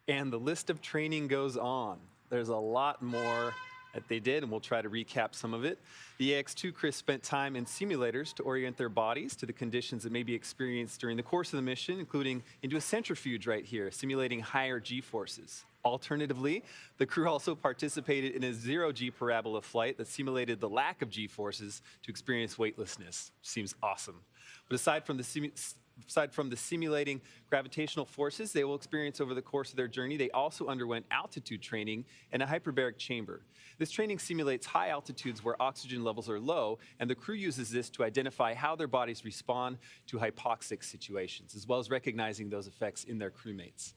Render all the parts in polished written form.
And the list of training goes on. There's a lot more that they did, and we'll try to recap some of it. The Ax-2 crew spent time in simulators to orient their bodies to the conditions that may be experienced during the course of the mission, including into a centrifuge right here, simulating higher G-forces. Alternatively, the crew also participated in a zero-G parabola flight that simulated the lack of G-forces to experience weightlessness. Seems awesome. But aside from the simulating gravitational forces they will experience over the course of their journey, they also underwent altitude training in a hyperbaric chamber. This training simulates high altitudes where oxygen levels are low, and the crew uses this to identify how their bodies respond to hypoxic situations, as well as recognizing those effects in their crewmates.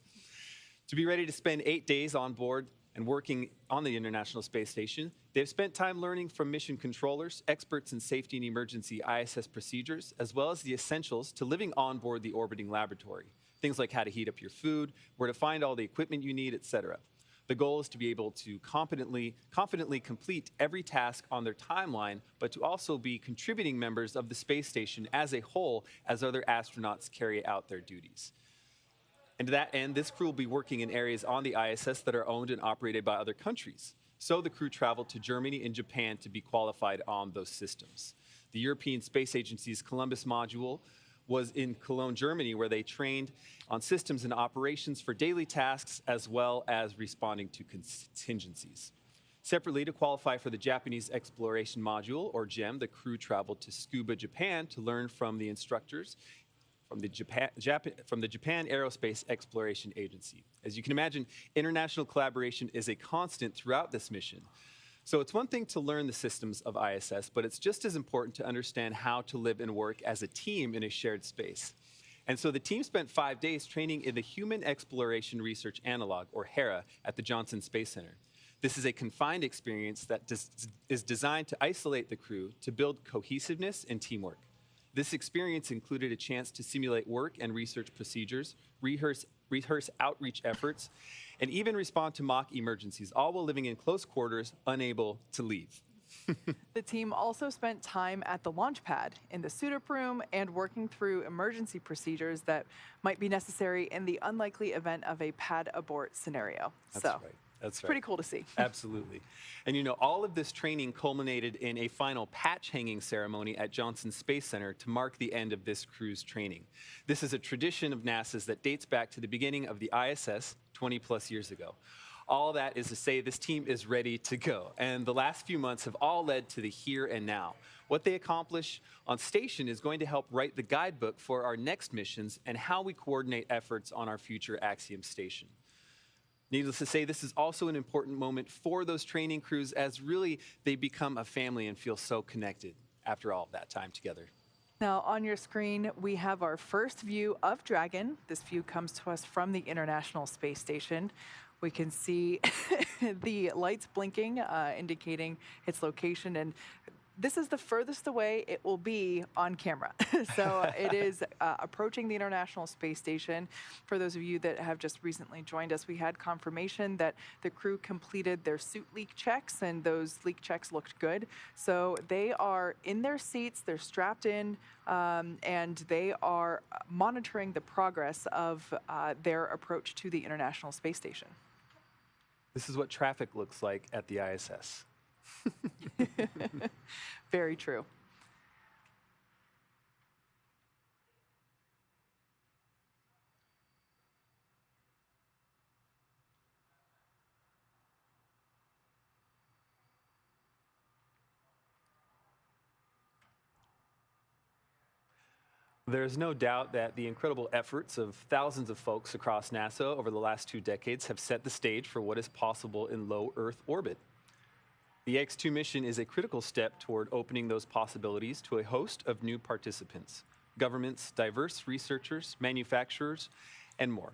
To be ready to spend 8 days on board and working on the International Space Station, they've spent time learning from mission controllers, experts in safety and emergency ISS procedures, as well as the essentials to living on board the orbiting laboratory. Things like how to heat up your food, where to find all the equipment you need, etc. The goal is to be able to confidently complete every task on their timeline, but to also be contributing members of the space station as a whole as other astronauts carry out their duties. And to that end, this crew will be working in areas on the ISS that are owned and operated by other countries. So the crew traveled to Germany and Japan to be qualified on those systems. The European Space Agency's Columbus module was in Cologne, Germany, where they trained on systems and operations for daily tasks, as well as responding to contingencies. Separately, to qualify for the Japanese Exploration Module, or GEM, the crew traveled to Tsukuba, Japan to learn from the instructors from the Japan Aerospace Exploration Agency. As you can imagine, international collaboration is a constant throughout this mission. So it's one thing to learn the systems of ISS, but it's just as important to understand how to live and work as a team in a shared space. And so the team spent 5 days training in the Human Exploration Research Analog, or HERA, at the Johnson Space Center. This is a confined experience that is designed to isolate the crew to build cohesiveness and teamwork. This experience included a chance to simulate work and research procedures, rehearse outreach efforts, and even respond to mock emergencies, all while living in close quarters, unable to leave. The team also spent time at the launch pad, in the suit-up room, and working through emergency procedures that might be necessary in the unlikely event of a pad abort scenario. That's right. That's right. Pretty cool to see. Absolutely. And you know, all of this training culminated in a final patch hanging ceremony at Johnson Space Center to mark the end of this crew's training. This is a tradition of NASA's that dates back to the beginning of the ISS 20 plus years ago. All that is to say this team is ready to go. And the last few months have all led to the here and now. What they accomplish on station is going to help write the guidebook for our next missions and how we coordinate efforts on our future Axiom station. Needless to say, this is also an important moment for those training crews as really they become a family and feel so connected after all of that time together. Now, on your screen, we have our first view of Dragon. This view comes to us from the International Space Station. We can see the lights blinking, indicating its location, and this is the furthest away it will be on camera. So it is approaching the International Space Station. For those of you that have just recently joined us, we had confirmation that the crew completed their suit leak checks, and those leak checks looked good. So they are in their seats, they're strapped in, and they are monitoring the progress of their approach to the International Space Station. This is what traffic looks like at the ISS. Very true. There's no doubt that the incredible efforts of thousands of folks across NASA over the last 2 decades have set the stage for what is possible in low Earth orbit. The Ax-2 mission is a critical step toward opening those possibilities to a host of new participants, governments, diverse researchers, manufacturers, and more.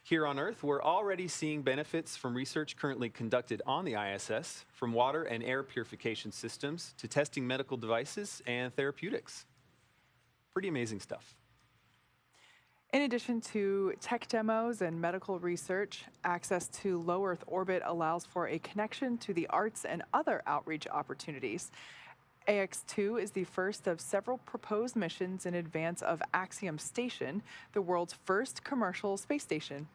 Here on Earth, we're already seeing benefits from research currently conducted on the ISS, from water and air purification systems to testing medical devices and therapeutics. Pretty amazing stuff. In addition to tech demos and medical research, access to low Earth orbit allows for a connection to the arts and other outreach opportunities. Ax-2 is the first of several proposed missions in advance of Axiom Station, the world's first commercial space station.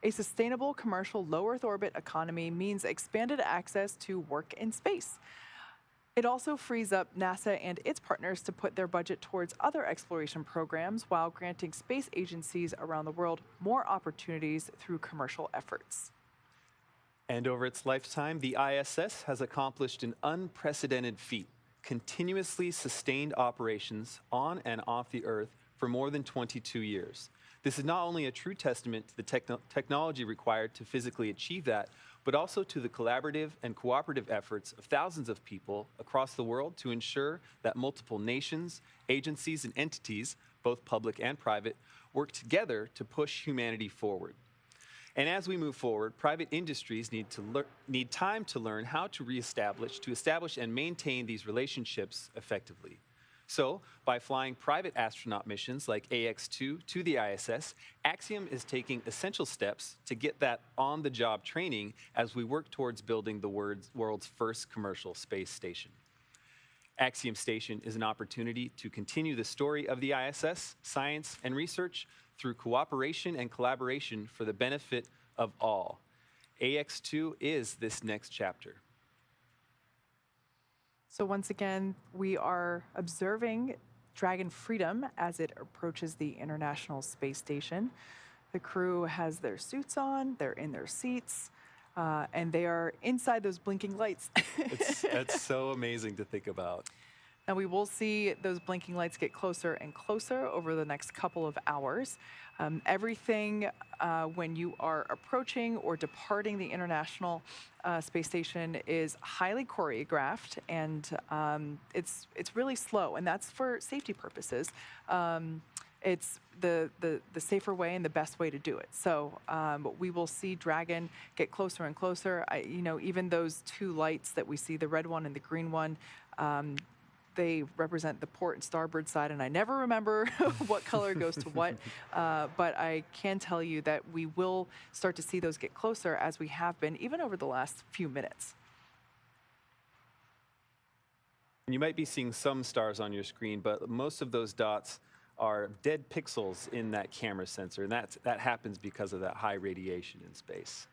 A sustainable commercial low Earth orbit economy means expanded access to work in space. It also frees up NASA and its partners to put their budget towards other exploration programs while granting space agencies around the world more opportunities through commercial efforts. And over its lifetime, the ISS has accomplished an unprecedented feat, continuously sustained operations on and off the Earth for more than 22 years. This is not only a true testament to the technology required to physically achieve that, but also to the collaborative and cooperative efforts of thousands of people across the world to ensure that multiple nations, agencies, and entities, both public and private, work together to push humanity forward. And as we move forward, private industries need time to learn how to establish and maintain these relationships effectively. So, by flying private astronaut missions like Ax-2 to the ISS, Axiom is taking essential steps to get that on-the-job training as we work towards building the world's first commercial space station. Axiom Station is an opportunity to continue the story of the ISS, science, and research through cooperation and collaboration for the benefit of all. Ax-2 is this next chapter. So once again, we are observing Dragon Freedom as it approaches the International Space Station. The crew has their suits on, they're in their seats, and they are inside those blinking lights. That's so amazing to think about. Now we will see those blinking lights get closer and closer over the next couple of hours. Everything when you are approaching or departing the International Space Station is highly choreographed, and it's really slow, and that's for safety purposes. It's the safer way and the best way to do it. So we will see Dragon get closer and closer. Even those two lights that we see, the red one and the green one, they represent the port and starboard side, and I never remember what color goes to what, but I can tell you that we will start to see those get closer as we have been, even over the last few minutes. You might be seeing some stars on your screen, but most of those dots are dead pixels in that camera sensor, and that happens because of that high radiation in space.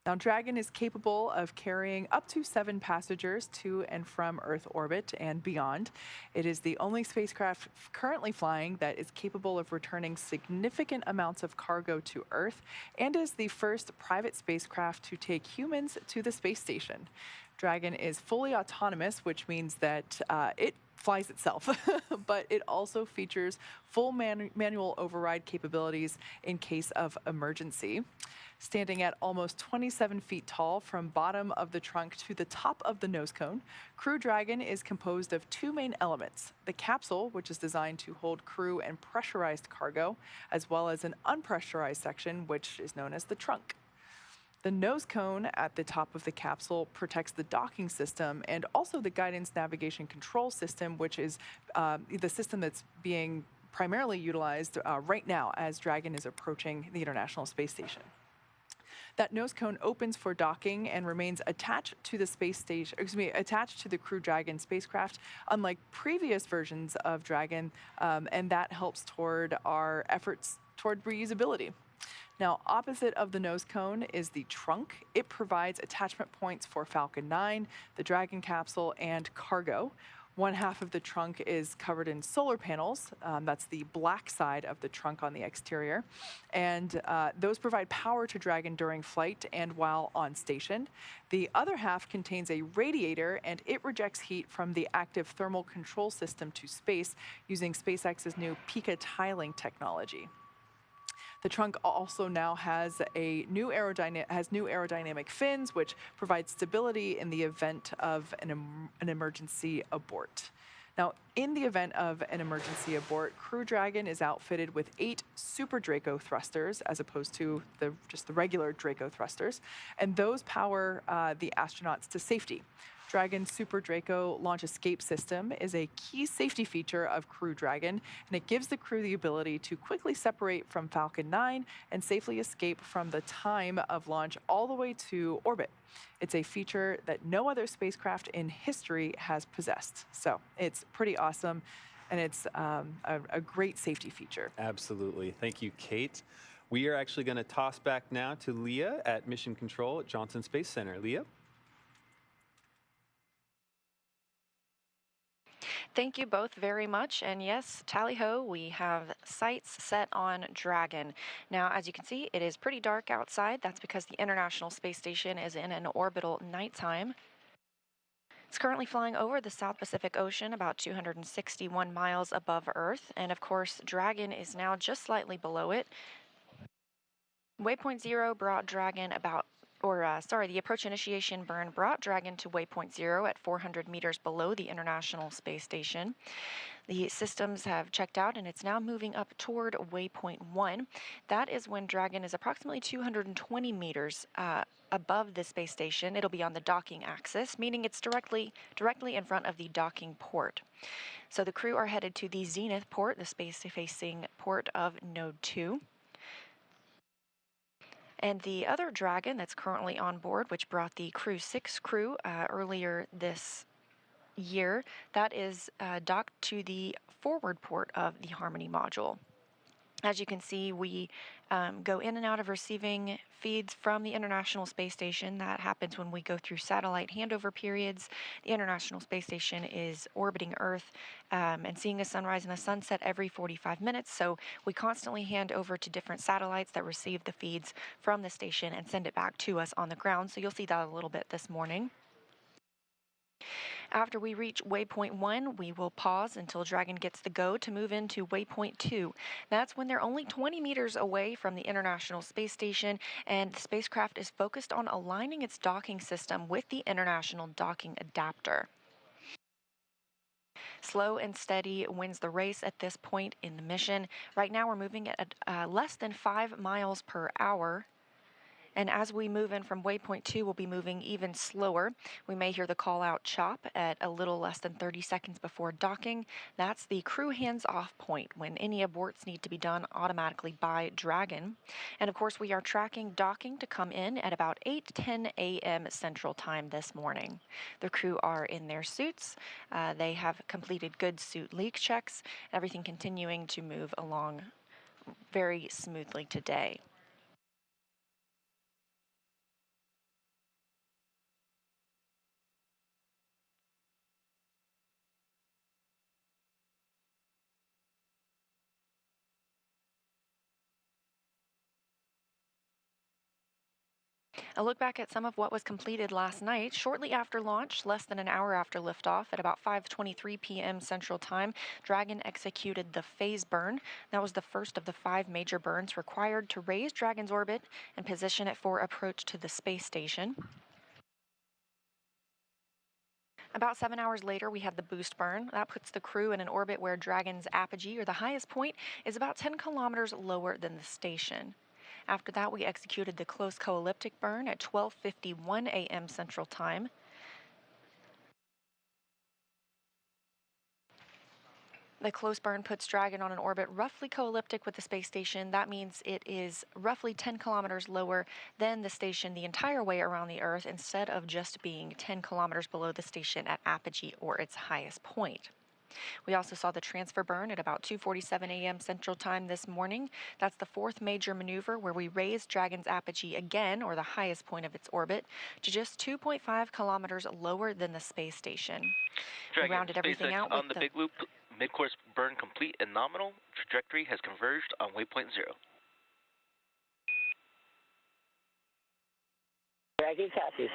Now, Dragon is capable of carrying up to 7 passengers to and from Earth orbit and beyond. It is the only spacecraft currently flying that is capable of returning significant amounts of cargo to Earth, and is the first private spacecraft to take humans to the space station. Dragon is fully autonomous, which means that it flies itself, but it also features full manual override capabilities in case of emergency. Standing at almost 27 feet tall from bottom of the trunk to the top of the nose cone, Crew Dragon is composed of 2 main elements: the capsule, which is designed to hold crew and pressurized cargo, as well as an unpressurized section, which is known as the trunk. The nose cone at the top of the capsule protects the docking system and also the guidance navigation control system, which is the system that's being primarily utilized right now as Dragon is approaching the International Space Station. That nose cone opens for docking and remains attached to the space station, attached to the Crew Dragon spacecraft, unlike previous versions of Dragon, and that helps toward our efforts toward reusability. Now, opposite of the nose cone is the trunk. It provides attachment points for Falcon 9, the Dragon capsule, and cargo. One half of the trunk is covered in solar panels. That's the black side of the trunk on the exterior. And those provide power to Dragon during flight and while on station. The other half contains a radiator, and it rejects heat from the active thermal control system to space using SpaceX's new Pika tiling technology. The trunk also now has new aerodynamic fins, which provide stability in the event of an emergency abort. Now, in the event of an emergency abort, Crew Dragon is outfitted with 8 Super Draco thrusters, as opposed to just the regular Draco thrusters, and those power the astronauts to safety. Dragon's Super Draco launch escape system is a key safety feature of Crew Dragon, and it gives the crew the ability to quickly separate from Falcon 9 and safely escape from the time of launch all the way to orbit. It's a feature that no other spacecraft in history has possessed, so it's pretty awesome. and it's a great safety feature. Absolutely. Thank you, Kate. We are actually going to toss back now to Leah at Mission Control at Johnson Space Center. Leah? Thank you both very much. And yes, tally ho, we have sights set on Dragon. Now, as you can see, it is pretty dark outside. That's because the International Space Station is in an orbital nighttime. It's currently flying over the South Pacific Ocean, about 261 miles above Earth. And of course, Dragon is now just slightly below it. Waypoint 0 brought Dragon the approach initiation burn brought Dragon to waypoint 0 at 400 meters below the International Space Station. The systems have checked out and it's now moving up toward waypoint 1. That is when Dragon is approximately 220 meters above the space station. It'll be on the docking axis, meaning it's directly in front of the docking port. So the crew are headed to the zenith port, the space-facing port of Node 2. And the other Dragon that's currently on board, which brought the Crew 6 crew earlier this year, that is docked to the forward port of the Harmony module. As you can see, we go in and out of receiving feeds from the International Space Station. That happens when we go through satellite handover periods. The International Space Station is orbiting Earth and seeing a sunrise and a sunset every 45 minutes. So we constantly hand over to different satellites that receive the feeds from the station and send it back to us on the ground. So you'll see that a little bit this morning. After we reach waypoint 1, we will pause until Dragon gets the go to move into waypoint 2. That's when they're only 20 meters away from the International Space Station, and the spacecraft is focused on aligning its docking system with the International Docking Adapter. Slow and steady wins the race at this point in the mission. Right now we're moving at less than 5 miles per hour. And as we move in from waypoint 2, we'll be moving even slower. We may hear the call out chop at a little less than 30 seconds before docking. That's the crew hands-off point when any aborts need to be done automatically by Dragon. And of course, we are tracking docking to come in at about 8:10 a.m. Central Time this morning. The crew are in their suits. They have completed good suit leak checks, everything continuing to move along very smoothly today. A look back at some of what was completed last night. Shortly after launch, less than an hour after liftoff, at about 5:23 p.m. Central Time, Dragon executed the phase burn. That was the first of the 5 major burns required to raise Dragon's orbit and position it for approach to the space station. About 7 hours later, we had the boost burn. That puts the crew in an orbit where Dragon's apogee, or the highest point, is about 10 kilometers lower than the station. After that, we executed the close co-elliptic burn at 12:51 a.m. Central Time. The close burn puts Dragon on an orbit roughly co-elliptic with the space station. That means it is roughly 10 kilometers lower than the station the entire way around the Earth, instead of just being 10 kilometers below the station at apogee, or its highest point. We also saw the transfer burn at about 2:47 a.m. Central Time this morning. That's the 4th major maneuver where we raised Dragon's apogee again, or the highest point of its orbit, to just 2.5 kilometers lower than the space station. Dragon, we rounded everything SpaceX out on with the big loop. Mid-course burn complete and nominal. Trajectory has converged on waypoint 0. Dragon copies.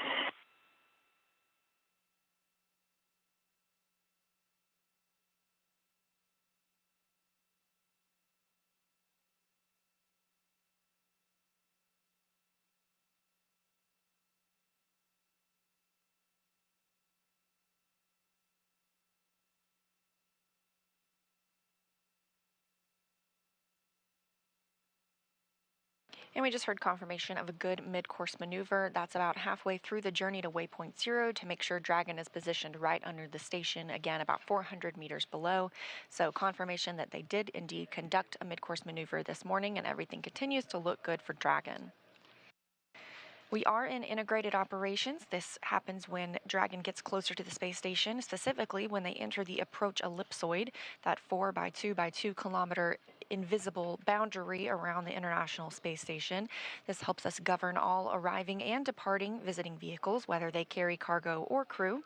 And we just heard confirmation of a good mid-course maneuver. That's about halfway through the journey to waypoint 0 to make sure Dragon is positioned right under the station, again about 400 meters below. So confirmation that they did indeed conduct a mid-course maneuver this morning, and everything continues to look good for Dragon. We are in integrated operations. This happens when Dragon gets closer to the space station, specifically when they enter the approach ellipsoid, that 4 by 2 by 2 kilometer invisible boundary around the International Space Station. This helps us govern all arriving and departing visiting vehicles, whether they carry cargo or crew.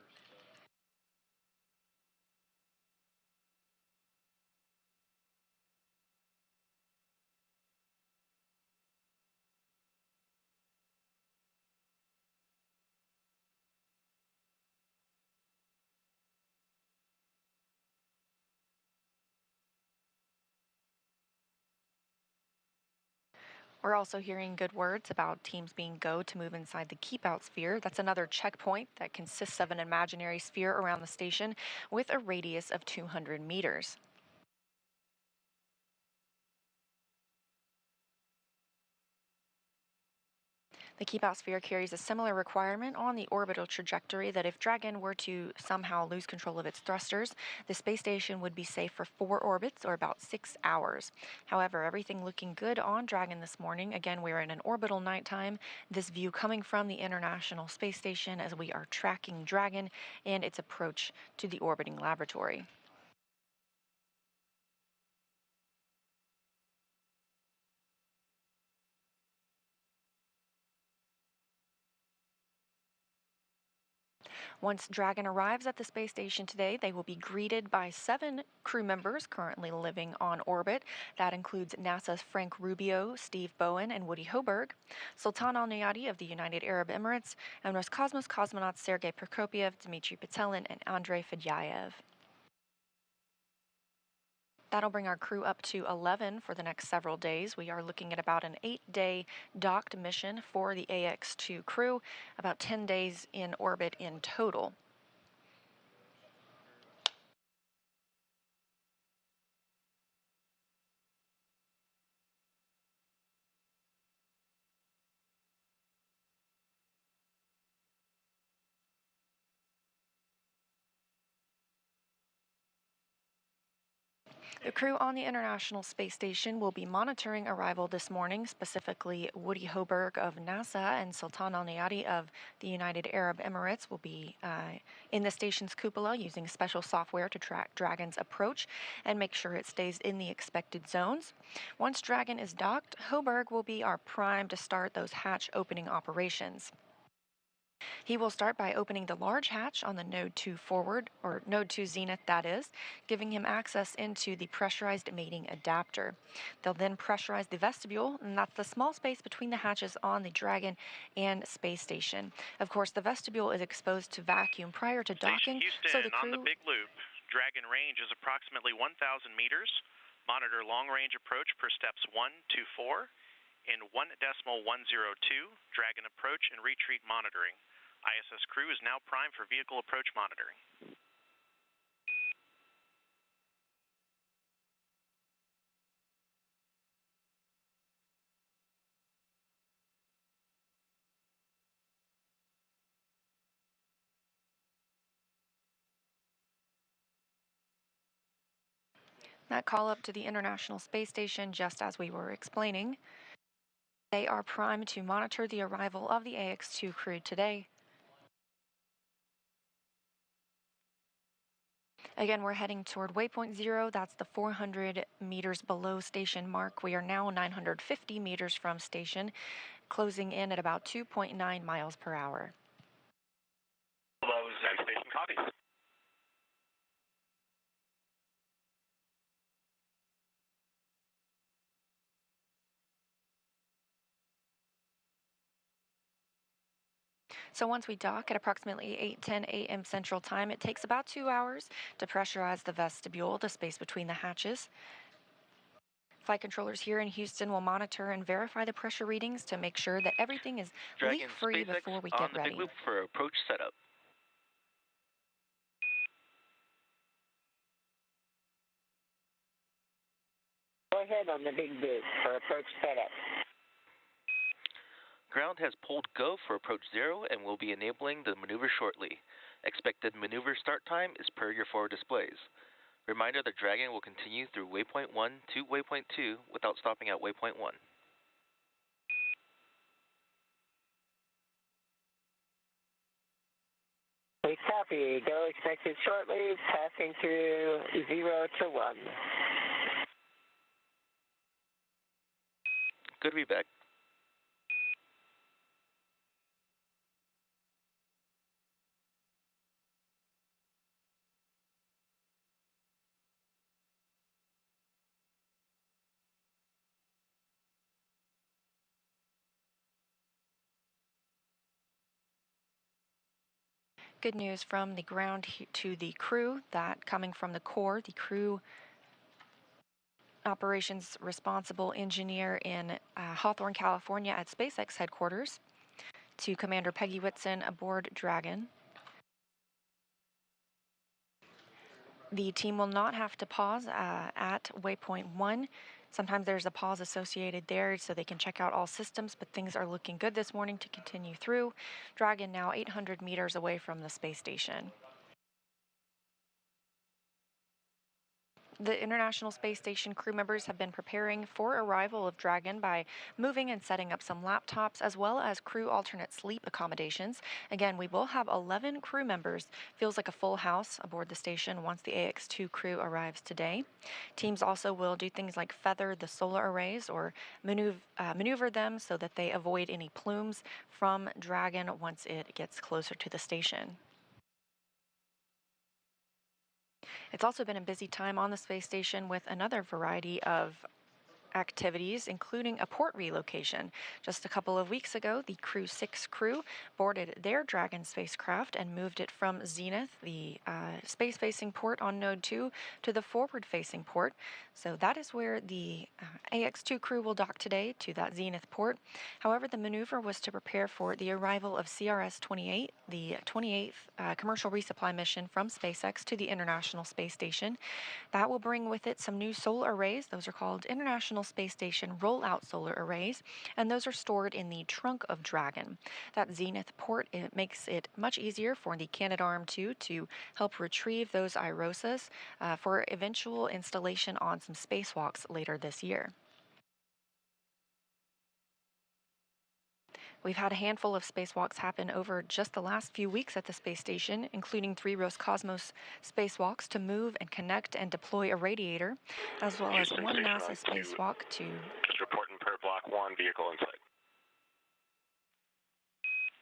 We're also hearing good words about teams being go to move inside the keep out sphere. That's another checkpoint that consists of an imaginary sphere around the station with a radius of 200 meters. The keep out sphere carries a similar requirement on the orbital trajectory that if Dragon were to somehow lose control of its thrusters, the space station would be safe for 4 orbits or about 6 hours. However, everything looking good on Dragon this morning. Again, we're in an orbital nighttime. This view coming from the International Space Station as we are tracking Dragon and its approach to the orbiting laboratory. Once Dragon arrives at the space station today, they will be greeted by 7 crew members currently living on orbit. That includes NASA's Frank Rubio, Steve Bowen, and Woody Hoberg, Sultan Al Nayati of the United Arab Emirates, and Roscosmos cosmonauts Sergei Prokopyev, Dmitry Petelin, and Andrei Fedyaev. That'll bring our crew up to 11 for the next several days. We are looking at about an 8-day docked mission for the Ax-2 crew, about 10 days in orbit in total. The crew on the International Space Station will be monitoring arrival this morning, specifically Woody Hoberg of NASA and Sultan Al Nayati of the United Arab Emirates will be in the station's cupola using special software to track Dragon's approach and make sure it stays in the expected zones. Once Dragon is docked, Hoberg will be our prime to start those hatch opening operations. He will start by opening the large hatch on the Node 2 forward, or Node 2 zenith that is, giving him access into the pressurized mating adapter. They'll then pressurize the vestibule, and that's the small space between the hatches on the Dragon and space station. Of course, the vestibule is exposed to vacuum prior to docking, Houston, so the crew... on the big loop, Dragon range is approximately 1,000 meters. Monitor long-range approach per steps 1 to 4. In 1.102, Dragon approach and retreat monitoring. ISS crew is now primed for vehicle approach monitoring. That call up to the International Space Station, just as we were explaining. They are primed to monitor the arrival of the Ax-2 crew today. Again, we're heading toward waypoint 0. That's the 400 meters below station mark. We are now 950 meters from station, closing in at about 2.9 miles per hour. Hello, Space Station copies. So once we dock at approximately 8:10 a.m. Central Time, it takes about 2 hours to pressurize the vestibule, the space between the hatches. Flight controllers here in Houston will monitor and verify the pressure readings to make sure that everything is leak-free before we get ready. Big loop for approach setup. Go ahead on the big loop for approach setup. Ground has pulled go for approach 0 and will be enabling the maneuver shortly. Expected maneuver start time is per your forward displays. Reminder that Dragon will continue through waypoint 1 to waypoint 2 without stopping at waypoint 1. We copy. Go expected shortly, passing through 0 to 1. Good to be back. Good news from the ground to the crew, that coming from the core, the crew operations responsible engineer in Hawthorne, California at SpaceX headquarters, to Commander Peggy Whitson aboard Dragon. The team will not have to pause at waypoint 1. Sometimes there's a pause associated there so they can check out all systems, but things are looking good this morning to continue through. Dragon now 800 meters away from the space station. The International Space Station crew members have been preparing for arrival of Dragon by moving and setting up some laptops as well as crew alternate sleep accommodations. Again, we will have 11 crew members. Feels like a full house aboard the station once the Ax-2 crew arrives today. Teams also will do things like feather the solar arrays or maneuver them so that they avoid any plumes from Dragon once it gets closer to the station. It's also been a busy time on the space station with another variety of activities, including a port relocation. Just a couple of weeks ago, the Crew 6 crew boarded their Dragon spacecraft and moved it from Zenith, the space-facing port on Node 2, to the forward-facing port. So that is where the Ax-2 crew will dock today, to that Zenith port. However, the maneuver was to prepare for the arrival of CRS-28, the 28th commercial resupply mission from SpaceX to the International Space Station. That will bring with it some new solar arrays. Those are called International Space Station rollout solar arrays, and those are stored in the trunk of Dragon. That Zenith port, it makes it much easier for the Canadarm2 to help retrieve those IROSAs for eventual installation on some spacewalks later this year. We've had a handful of spacewalks happen over just the last few weeks at the space station, including 3 Roscosmos spacewalks to move and connect and deploy a radiator, as well as 1 NASA spacewalk to... Just reporting per block 1, vehicle inside.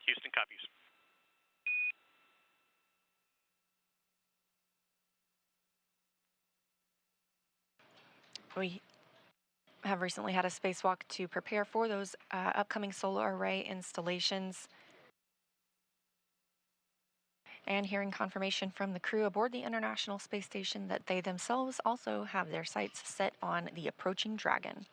Houston copies. We have recently had a spacewalk to prepare for those upcoming solar array installations. And hearing confirmation from the crew aboard the International Space Station that they themselves also have their sights set on the approaching Dragon.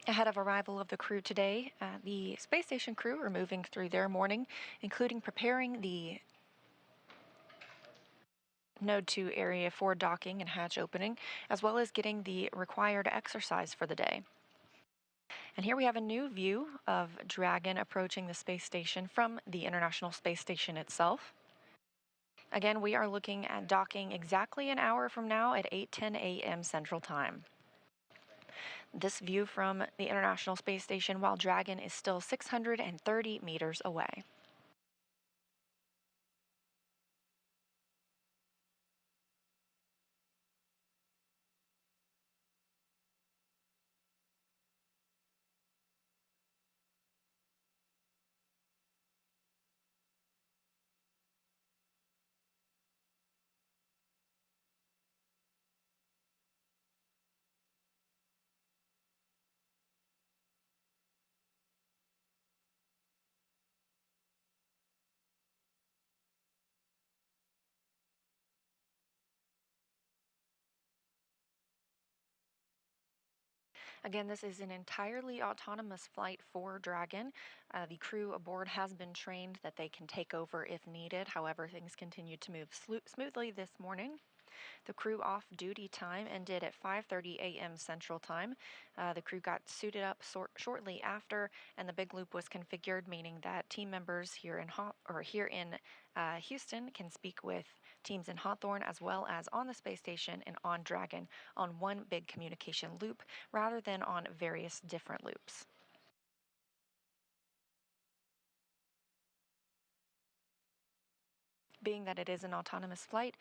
Ahead of arrival of the crew today, the space station crew are moving through their morning, including preparing the Node 2 area for docking and hatch opening, as well as getting the required exercise for the day. And here we have a new view of Dragon approaching the space station from the International Space Station itself. Again, we are looking at docking exactly an hour from now at 8:10 a.m. Central Time. This view from the International Space Station while Dragon is still 630 meters away. Again, this is an entirely autonomous flight for Dragon. The crew aboard has been trained that they can take over if needed. However, things continue to move smoothly this morning. The crew off-duty time ended at 5:30 a.m. Central Time. The crew got suited up shortly after, and the big loop was configured, meaning that team members here in Houston can speak with teams in Hawthorne as well as on the space station and on Dragon on one big communication loop rather than on various different loops. Being that it is an autonomous flight,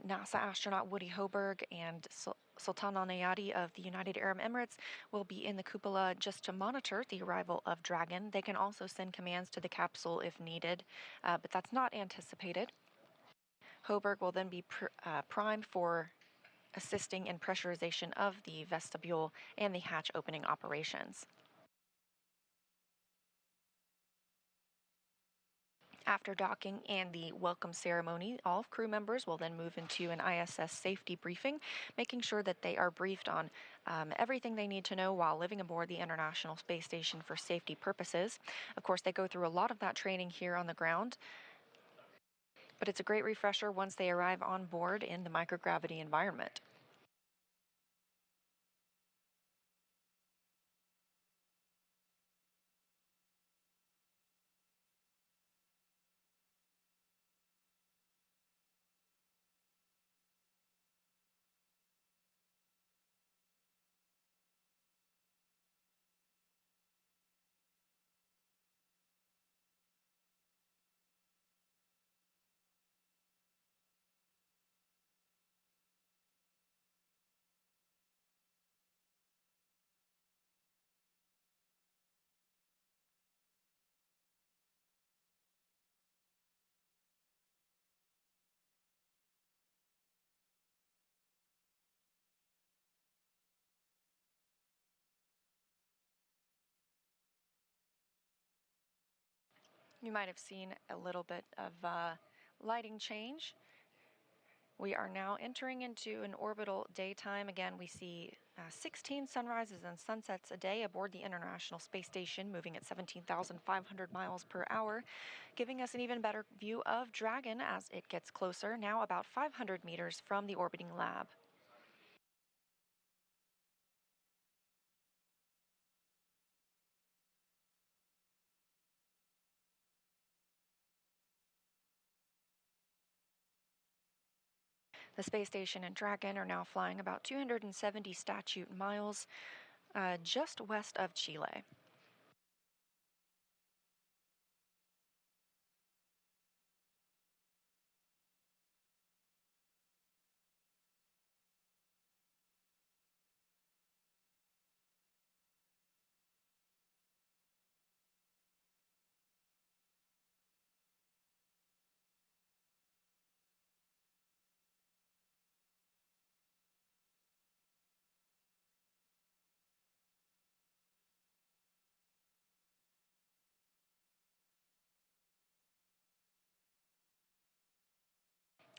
NASA astronaut Woody Hoberg and Sultan Al Nayati of the United Arab Emirates will be in the cupola just to monitor the arrival of Dragon. They can also send commands to the capsule if needed, but that's not anticipated. Hoberg will then be primed for assisting in pressurization of the vestibule and the hatch opening operations. After docking and the welcome ceremony, all crew members will then move into an ISS safety briefing, making sure that they are briefed on everything they need to know while living aboard the International Space Station for safety purposes. Of course, they go through a lot of that training here on the ground, but it's a great refresher once they arrive on board in the microgravity environment. You might have seen a little bit of lighting change. We are now entering into an orbital daytime. Again, we see 16 sunrises and sunsets a day aboard the International Space Station, moving at 17,500 miles per hour, giving us an even better view of Dragon as it gets closer, now about 500 meters from the orbiting lab. The space station and Dragon are now flying about 270 statute miles just west of Chile.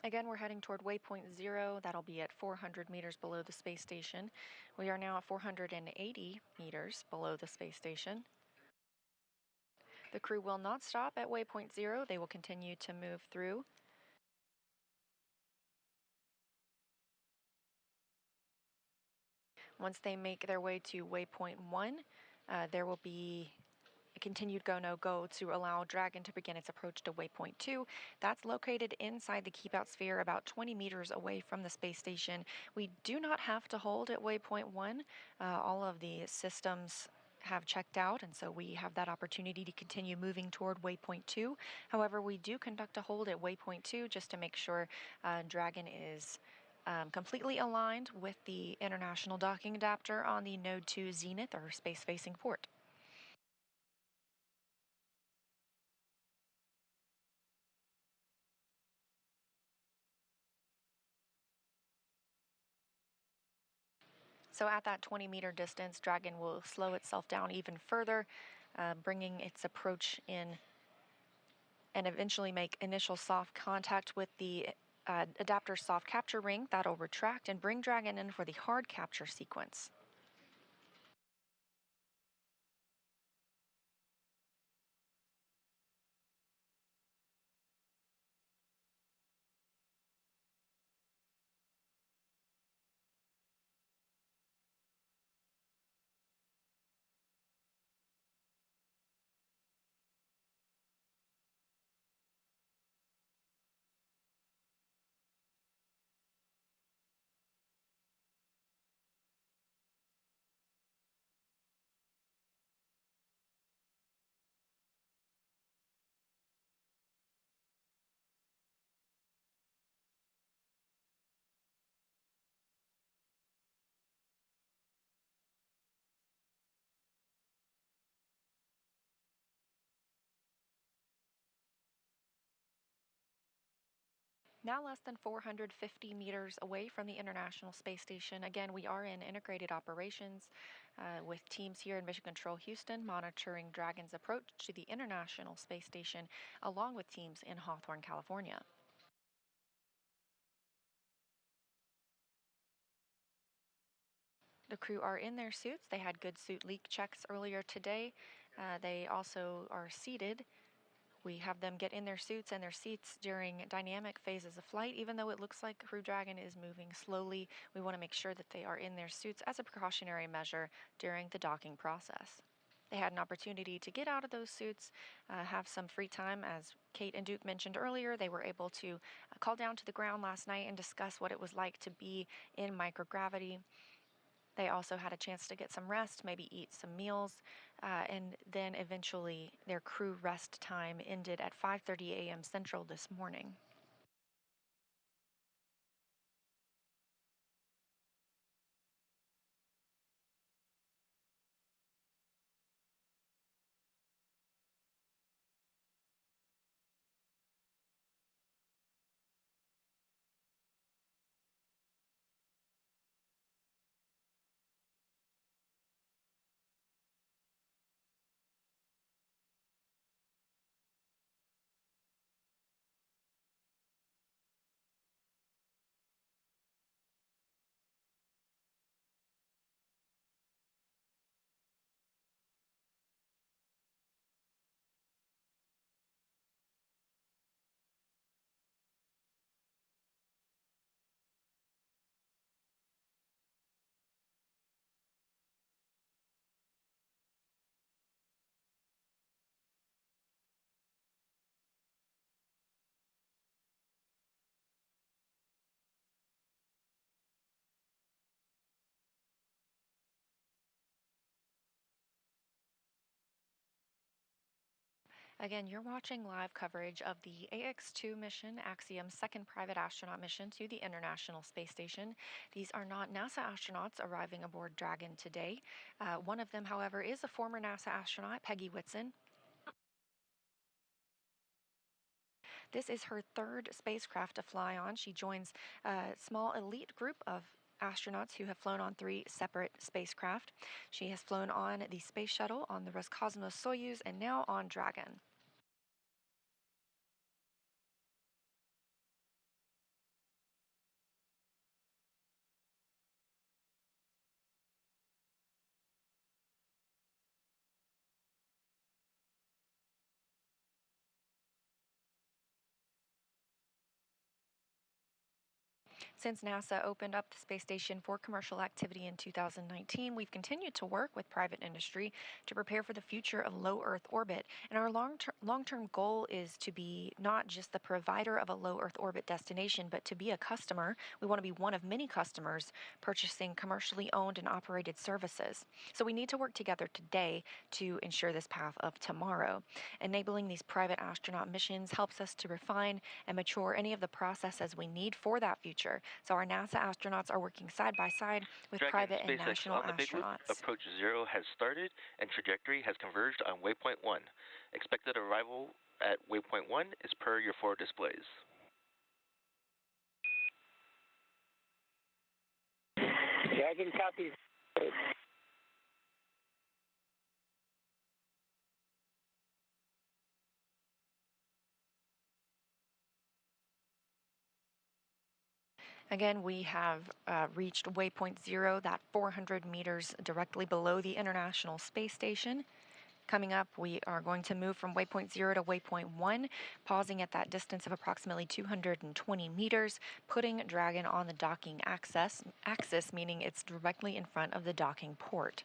Again, we're heading toward waypoint 0. That'll be at 400 meters below the space station. We are now at 480 meters below the space station. The crew will not stop at waypoint 0. They will continue to move through. Once they make their way to waypoint 1, there will be a continued go-no-go to allow Dragon to begin its approach to waypoint 2. That's located inside the keep-out sphere about 20 meters away from the space station. We do not have to hold at waypoint 1. All of the systems have checked out, and so we have that opportunity to continue moving toward waypoint 2. However, we do conduct a hold at waypoint 2 just to make sure Dragon is completely aligned with the international docking adapter on the Node 2 Zenith, or space-facing port. So at that 20-meter distance, Dragon will slow itself down even further, bringing its approach in and eventually make initial soft contact with the adapter soft capture ring. That'll retract and bring Dragon in for the hard capture sequence. Now less than 450 meters away from the International Space Station. Again, we are in integrated operations with teams here in Mission Control Houston monitoring Dragon's approach to the International Space Station, along with teams in Hawthorne, California. The crew are in their suits. They had good suit leak checks earlier today. They also are seated. We have them get in their suits and their seats during dynamic phases of flight. Even though it looks like Crew Dragon is moving slowly, we want to make sure that they are in their suits as a precautionary measure during the docking process. They had an opportunity to get out of those suits, have some free time. As Kate and Duke mentioned earlier, they were able to call down to the ground last night and discuss what it was like to be in microgravity. They also had a chance to get some rest, maybe eat some meals, and then eventually their crew rest time ended at 5:30 a.m. Central this morning. Again, you're watching live coverage of the Ax-2 mission, Axiom's second private astronaut mission to the International Space Station. These are not NASA astronauts arriving aboard Dragon today. One of them, however, is a former NASA astronaut, Peggy Whitson. This is her third spacecraft to fly on. She joins a small elite group of astronauts who have flown on 3 separate spacecraft. She has flown on the space shuttle, on the Roscosmos Soyuz, and now on Dragon. Since NASA opened up the space station for commercial activity in 2019, we've continued to work with private industry to prepare for the future of low Earth orbit. And our long-term goal is to be not just the provider of a low Earth orbit destination, but to be a customer. We want to be one of many customers purchasing commercially owned and operated services. So we need to work together today to ensure this path of tomorrow. Enabling these private astronaut missions helps us to refine and mature any of the processes we need for that future. So our NASA astronauts are working side by side with Dragon private and SpaceX national on the Big Loop. astronauts. Approach 0 has started and trajectory has converged on waypoint 1. Expected arrival at waypoint 1 is per your forward displays. Dragon copies. Again, we have reached waypoint 0, that 400 meters directly below the International Space Station. Coming up, we are going to move from waypoint 0 to waypoint 1, pausing at that distance of approximately 220 meters, putting Dragon on the docking axis, meaning it's directly in front of the docking port.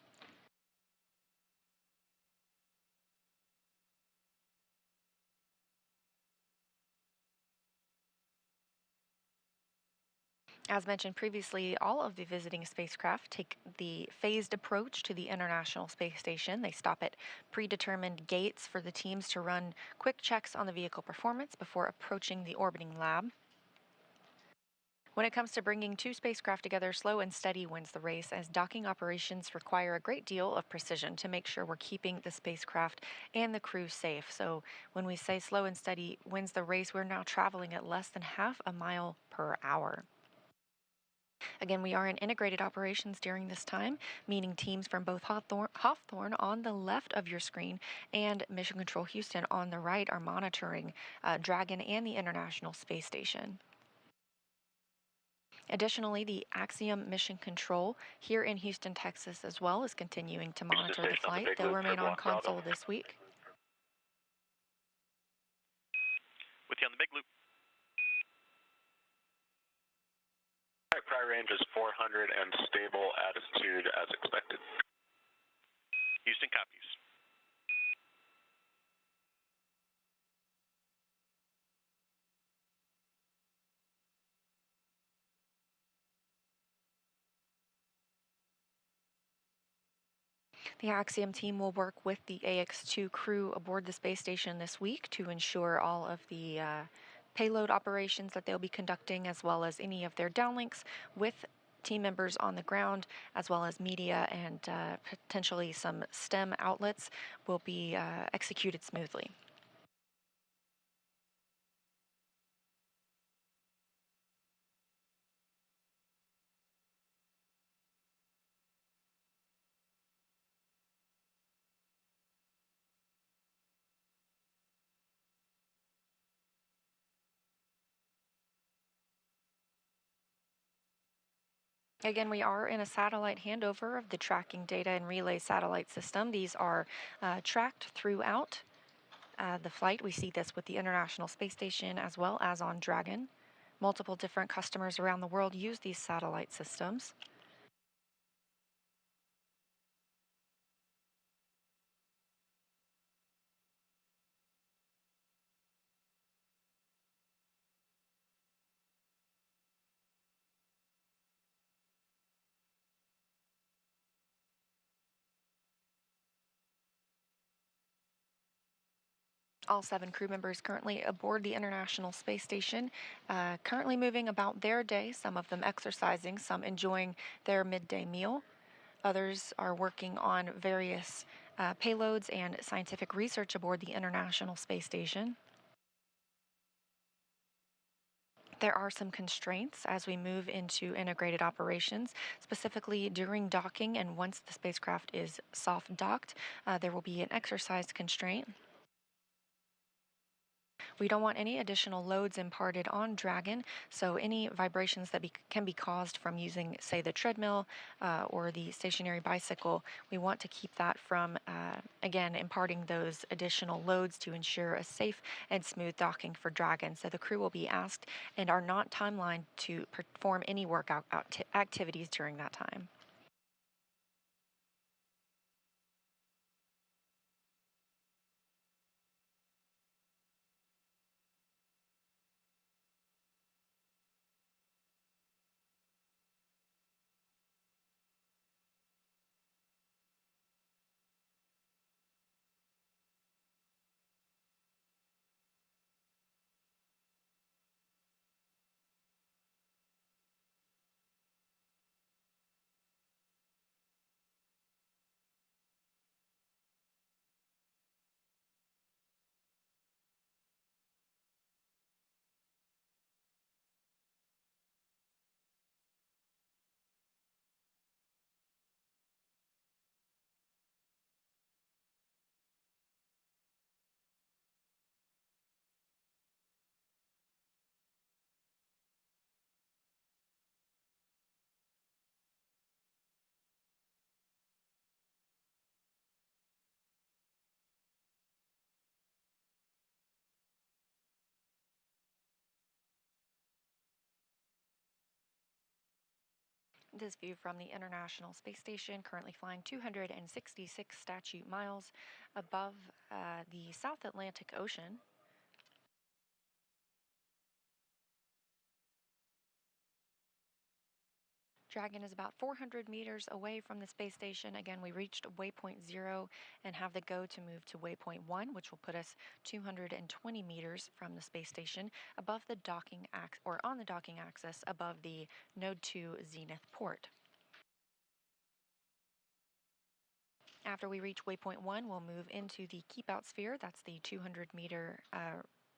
As mentioned previously, all of the visiting spacecraft take the phased approach to the International Space Station. They stop at predetermined gates for the teams to run quick checks on the vehicle performance before approaching the orbiting lab. When it comes to bringing two spacecraft together, slow and steady wins the race, as docking operations require a great deal of precision to make sure we're keeping the spacecraft and the crew safe. So when we say slow and steady wins the race, we're now traveling at less than half a mile per hour. Again, we are in integrated operations during this time, meaning teams from both Hawthorne on the left of your screen and Mission Control Houston on the right are monitoring Dragon and the International Space Station. Additionally, the Axiom Mission Control here in Houston, Texas as well is continuing to monitor the flight. They'll remain on console this week. With you on the big loop. Prior range is 400 and stable attitude as expected. Houston copies. The Axiom team will work with the Ax-2 crew aboard the space station this week to ensure all of the payload operations that they'll be conducting, as well as any of their downlinks with team members on the ground, as well as media and potentially some STEM outlets, will be executed smoothly. Again, we are in a satellite handover of the tracking data and relay satellite system. These are tracked throughout the flight. We see this with the International Space Station as well as on Dragon. Multiple different customers around the world use these satellite systems. All 7 crew members currently aboard the International Space Station, currently moving about their day, some of them exercising, some enjoying their midday meal. Others are working on various payloads and scientific research aboard the International Space Station. There are some constraints as we move into integrated operations, specifically during docking, and once the spacecraft is soft docked, there will be an exercise constraint. We don't want any additional loads imparted on Dragon, so any vibrations that can be caused from using, say, the treadmill or the stationary bicycle, we want to keep that from, again, imparting those additional loads to ensure a safe and smooth docking for Dragon. So the crew will be asked and are not timelined to perform any workout activities during that time. This view from the International Space Station, currently flying 266 statute miles above the South Atlantic Ocean. Dragon is about 400 meters away from the space station. Again, we reached waypoint 0 and have the go to move to waypoint 1, which will put us 220 meters from the space station above the docking on the docking axis above the Node 2 zenith port. After we reach waypoint 1, we'll move into the keep out sphere. That's the 200-meter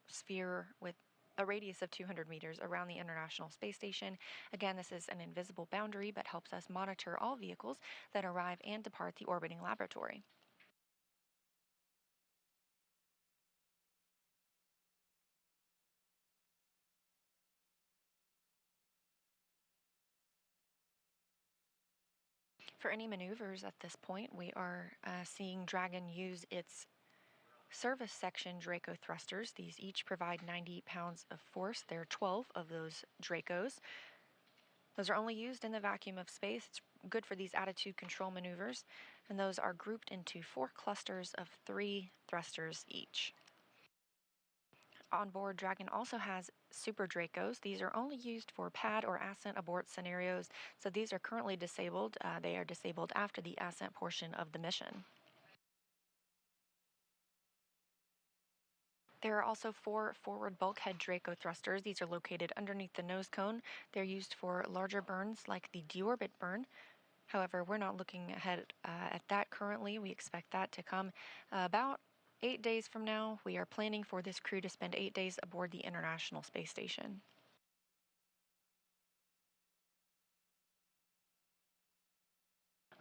sphere with a radius of 200 meters around the International Space Station. Again, this is an invisible boundary, but helps us monitor all vehicles that arrive and depart the orbiting laboratory. For any maneuvers at this point, we are seeing Dragon use its service section Draco thrusters. These each provide 90 pounds of force. There are 12 of those Dracos. Those are only used in the vacuum of space. It's good for these attitude control maneuvers, and those are grouped into 4 clusters of 3 thrusters each. On board, Dragon also has Super Dracos. These are only used for pad or ascent abort scenarios, so these are currently disabled. They are disabled after the ascent portion of the mission. There are also 4 forward bulkhead Draco thrusters. These are located underneath the nose cone. They're used for larger burns like the deorbit burn. However, we're not looking ahead at that currently. We expect that to come about 8 days from now. We are planning for this crew to spend 8 days aboard the International Space Station.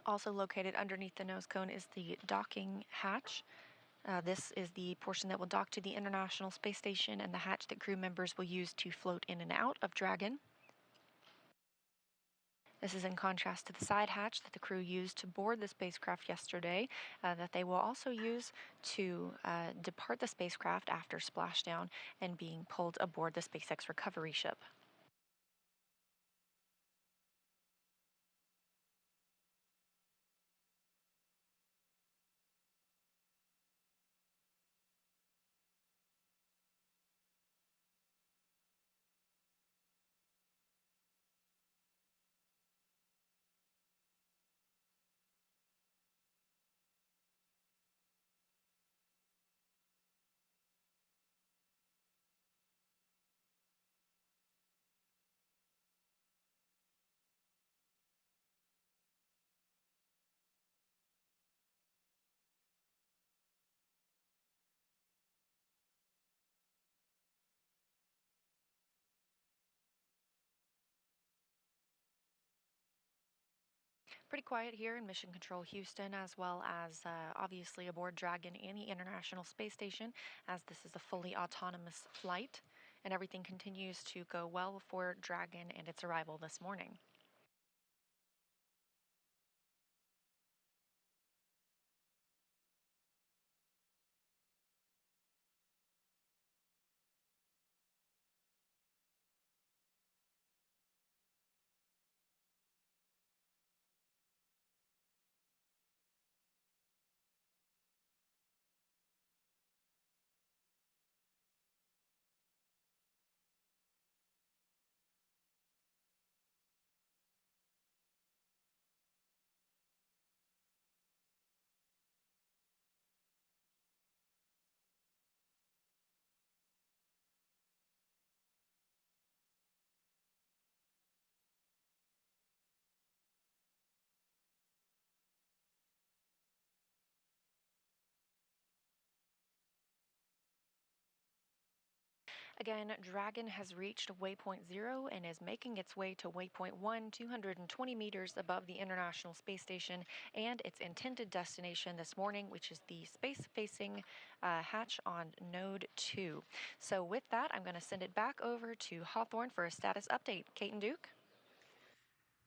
Also located underneath the nose cone is the docking hatch. This is the portion that will dock to the International Space Station and the hatch that crew members will use to float in and out of Dragon. This is in contrast to the side hatch that the crew used to board the spacecraft yesterday, that they will also use to depart the spacecraft after splashdown and being pulled aboard the SpaceX recovery ship. Pretty quiet here in Mission Control Houston, as well as obviously aboard Dragon and the International Space Station, as this is a fully autonomous flight, and everything continues to go well for Dragon and its arrival this morning. Again, Dragon has reached waypoint 0 and is making its way to waypoint 1, 220 meters above the International Space Station and its intended destination this morning, which is the space-facing hatch on Node 2. So with that, I'm going to send it back over to Hawthorne for a status update. Kate and Duke?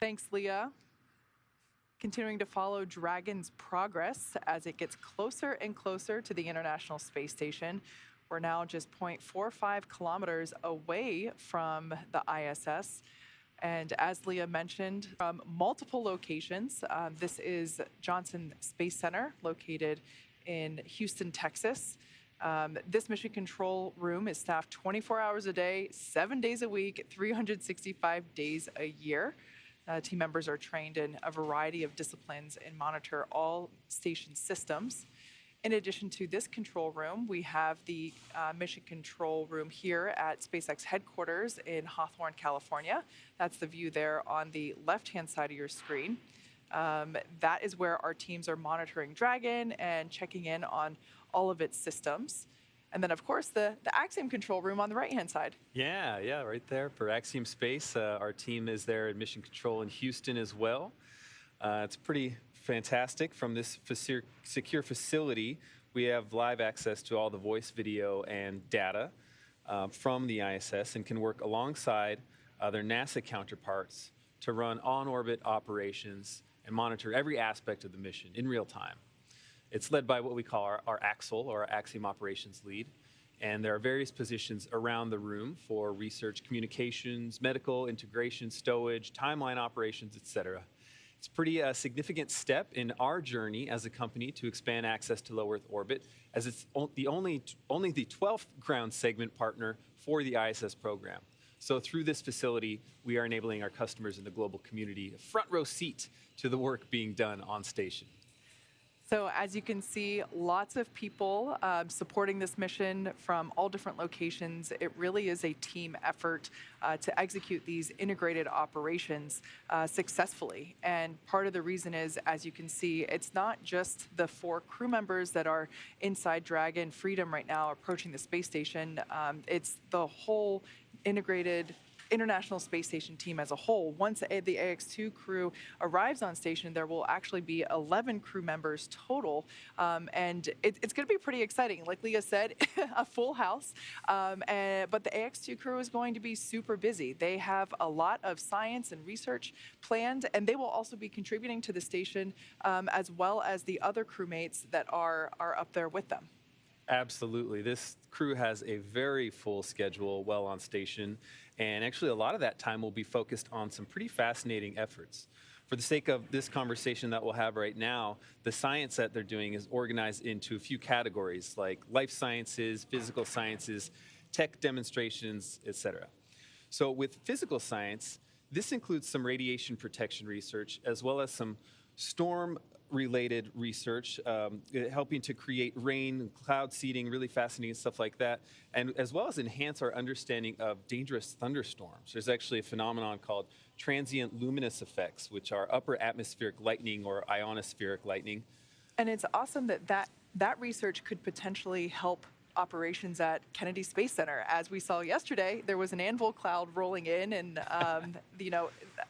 Thanks, Leah. Continuing to follow Dragon's progress as it gets closer and closer to the International Space Station. We're now just 0.45 kilometers away from the ISS. And as Leah mentioned, from multiple locations, this is Johnson Space Center located in Houston, Texas. This mission control room is staffed 24 hours a day, 7 days a week, 365 days a year. Team members are trained in a variety of disciplines and monitor all station systems. In addition to this control room, we have the mission control room here at SpaceX headquarters in Hawthorne, California. That's the view there on the left-hand side of your screen. That is where our teams are monitoring Dragon and checking in on all of its systems. And then, of course, the Axiom control room on the right-hand side. Yeah, right there for Axiom Space. Our team is there at Mission Control in Houston as well. It's pretty fantastic. From this secure facility, we have live access to all the voice, video, and data from the ISS and can work alongside their NASA counterparts to run on-orbit operations and monitor every aspect of the mission in real time. It's led by what we call our Axel, or our Axiom Operations Lead. And there are various positions around the room for research, communications, medical, integration, stowage, timeline operations, etc. It's a pretty significant step in our journey as a company to expand access to low Earth orbit, as it's only the 12th ground segment partner for the ISS program. So through this facility, we are enabling our customers in the global community a front row seat to the work being done on station. So as you can see, lots of people supporting this mission from all different locations. It really is a team effort to execute these integrated operations successfully. And part of the reason is, as you can see, it's not just the 4 crew members that are inside Dragon Freedom right now approaching the space station. It's the whole integrated International Space Station team as a whole. Once the Ax-2 crew arrives on station, there will actually be 11 crew members total, and it's going to be pretty exciting. Like Leah said, a full house, but the Ax-2 crew is going to be super busy. They have a lot of science and research planned, and they will also be contributing to the station as well as the other crewmates that are up there with them. Absolutely. This crew has a very full schedule while on station, and actually a lot of that time will be focused on some pretty fascinating efforts. For the sake of this conversation that we'll have right now, the science that they're doing is organized into a few categories like life sciences, physical sciences, tech demonstrations, etc. So with physical science, this includes some radiation protection research as well as some storm-related research, helping to create rain, cloud seeding, really fascinating stuff like that, and as well as enhance our understanding of dangerous thunderstorms. There's actually a phenomenon called transient luminous effects, which are upper atmospheric lightning or ionospheric lightning. And it's awesome that research could potentially help operations at Kennedy Space Center. As we saw yesterday, there was an anvil cloud rolling in, and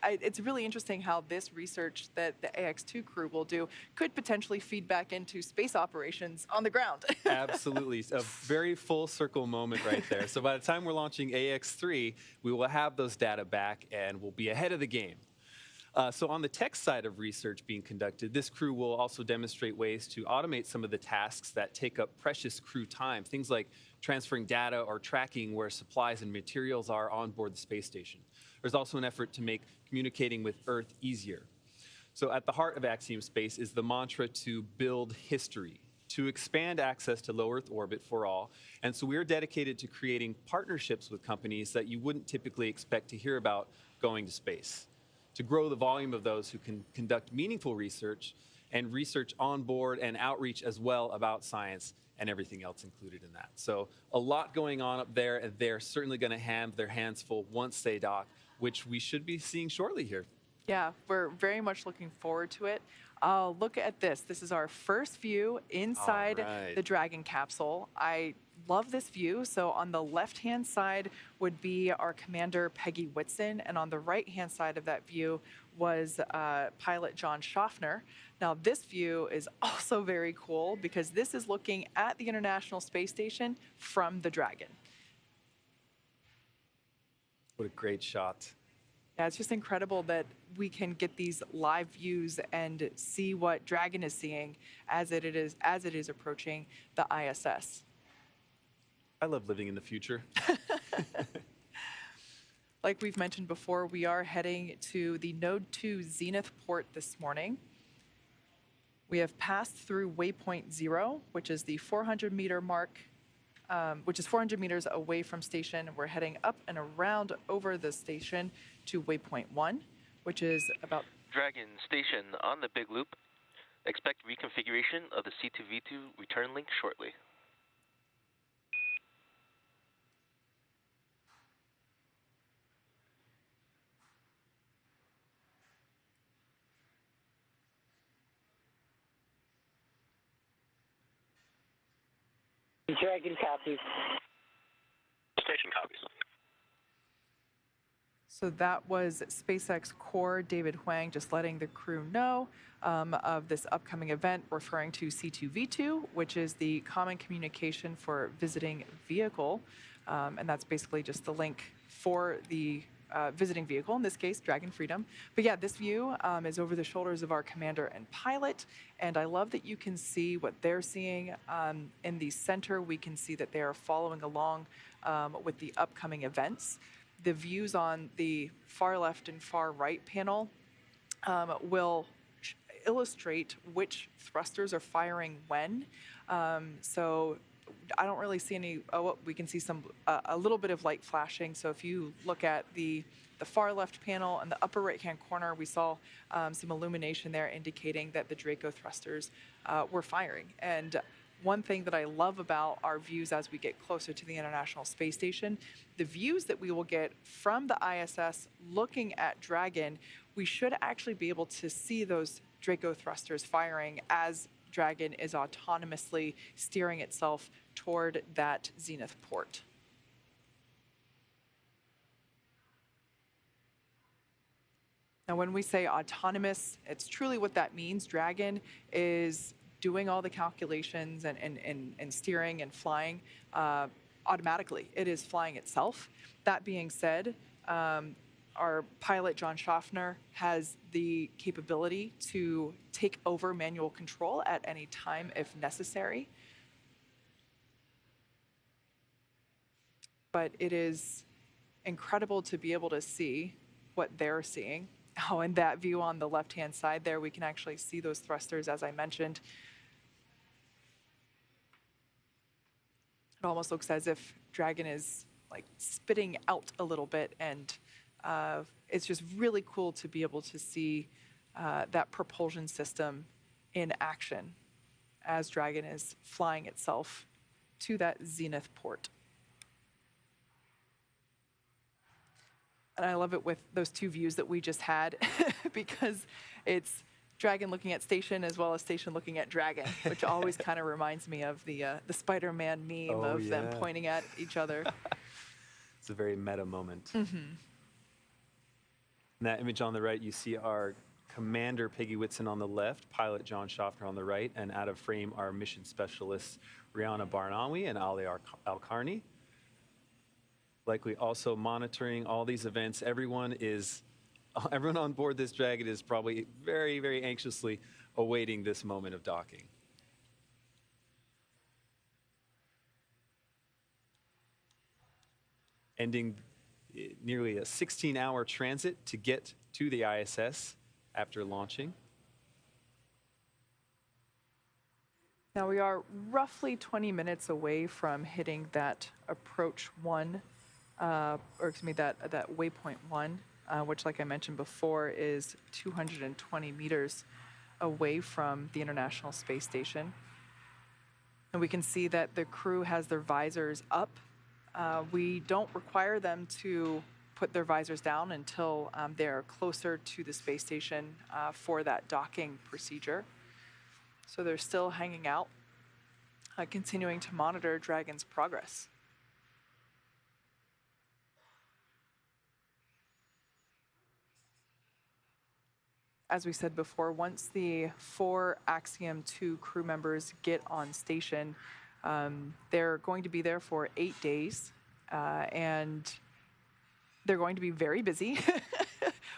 it's really interesting how this research that the Ax-2 crew will do could potentially feed back into space operations on the ground. Absolutely. A very full circle moment right there. So by the time we're launching Ax-3, we will have those data back and we'll be ahead of the game. So on the tech side of research being conducted, this crew will also demonstrate ways to automate some of the tasks that take up precious crew time, things like transferring data or tracking where supplies and materials are on board the space station. There's also an effort to make communicating with Earth easier. So at the heart of Axiom Space is the mantra to build history, to expand access to low Earth orbit for all. And so we're dedicated to creating partnerships with companies that you wouldn't typically expect to hear about going to space, to grow the volume of those who can conduct meaningful research and research on board and outreach as well about science and everything else included in that. So a lot going on up there, and they're certainly going to have their hands full once they dock, which we should be seeing shortly here. Yeah, we're very much looking forward to it. Look at this. This is our first view inside the Dragon capsule. I love this view. So on the left-hand side would be our Commander Peggy Whitson, and on the right-hand side of that view was pilot John Shoffner. Now this view is also very cool because this is looking at the International Space Station from the Dragon. What a great shot. Yeah, it's just incredible that we can get these live views and see what Dragon is seeing as it is approaching the ISS. I love living in the future. Like we've mentioned before, we are heading to the Node 2 Zenith port this morning. We have passed through waypoint 0, which is the 400-meter mark, which is 400 meters away from station. We're heading up and around over the station to waypoint 1, which is about Dragon station on the big loop. Expect reconfiguration of the C2V2 return link shortly. Dragon copies. Station copies. So that was SpaceX core David Huang just letting the crew know of this upcoming event, referring to C2V2, which is the common communication for visiting vehicle. And that's basically just the link for the visiting vehicle, in this case, Dragon Freedom. But yeah, this view is over the shoulders of our commander and pilot. And I love that you can see what they're seeing. In the center, we can see that they are following along with the upcoming events. The views on the far left and far right panel will illustrate which thrusters are firing when. So I don't really see any, we can see a little bit of light flashing. So if you look at the far left panel and the upper right-hand corner, we saw some illumination there indicating that the Draco thrusters were firing. And one thing that I love about our views as we get closer to the International Space Station, the views that we will get from the ISS looking at Dragon, we should actually be able to see those Draco thrusters firing as Dragon is autonomously steering itself toward that zenith port. Now, when we say autonomous, it's truly what that means. Dragon is doing all the calculations and steering and flying automatically. It is flying itself. That being said, our pilot, John Shoffner, has the capability to take over manual control at any time if necessary. But it is incredible to be able to see what they're seeing. Oh, and that view on the left-hand side there, we can actually see those thrusters, as I mentioned. It almost looks as if Dragon is like spitting out a little bit, and it's just really cool to be able to see that propulsion system in action as Dragon is flying itself to that zenith port. And I love it with those two views that we just had because it's Dragon looking at Station as well as Station looking at Dragon, which always kind of reminds me of the Spider-Man meme of them pointing at each other. It's a very meta moment. Mm-hmm. In that image on the right, you see our Commander Peggy Whitson on the left, pilot John Shoffner on the right, and out of frame our mission specialists Rayyanah Barnawi and Ali Alqarni. Likely also monitoring all these events. Everyone on board this Dragon is probably very, very anxiously awaiting this moment of docking. Ending nearly a 16-hour transit to get to the ISS after launching. Now we are roughly 20 minutes away from hitting that approach 1, or excuse me, that waypoint 1, which, like I mentioned before, is 220 meters away from the International Space Station. And we can see that the crew has their visors up. We don't require them to put their visors down until they're closer to the space station for that docking procedure. So they're still hanging out, continuing to monitor Dragon's progress. As we said before, once the 4 Axiom 2 crew members get on station, they're going to be there for 8 days, and they're going to be very busy.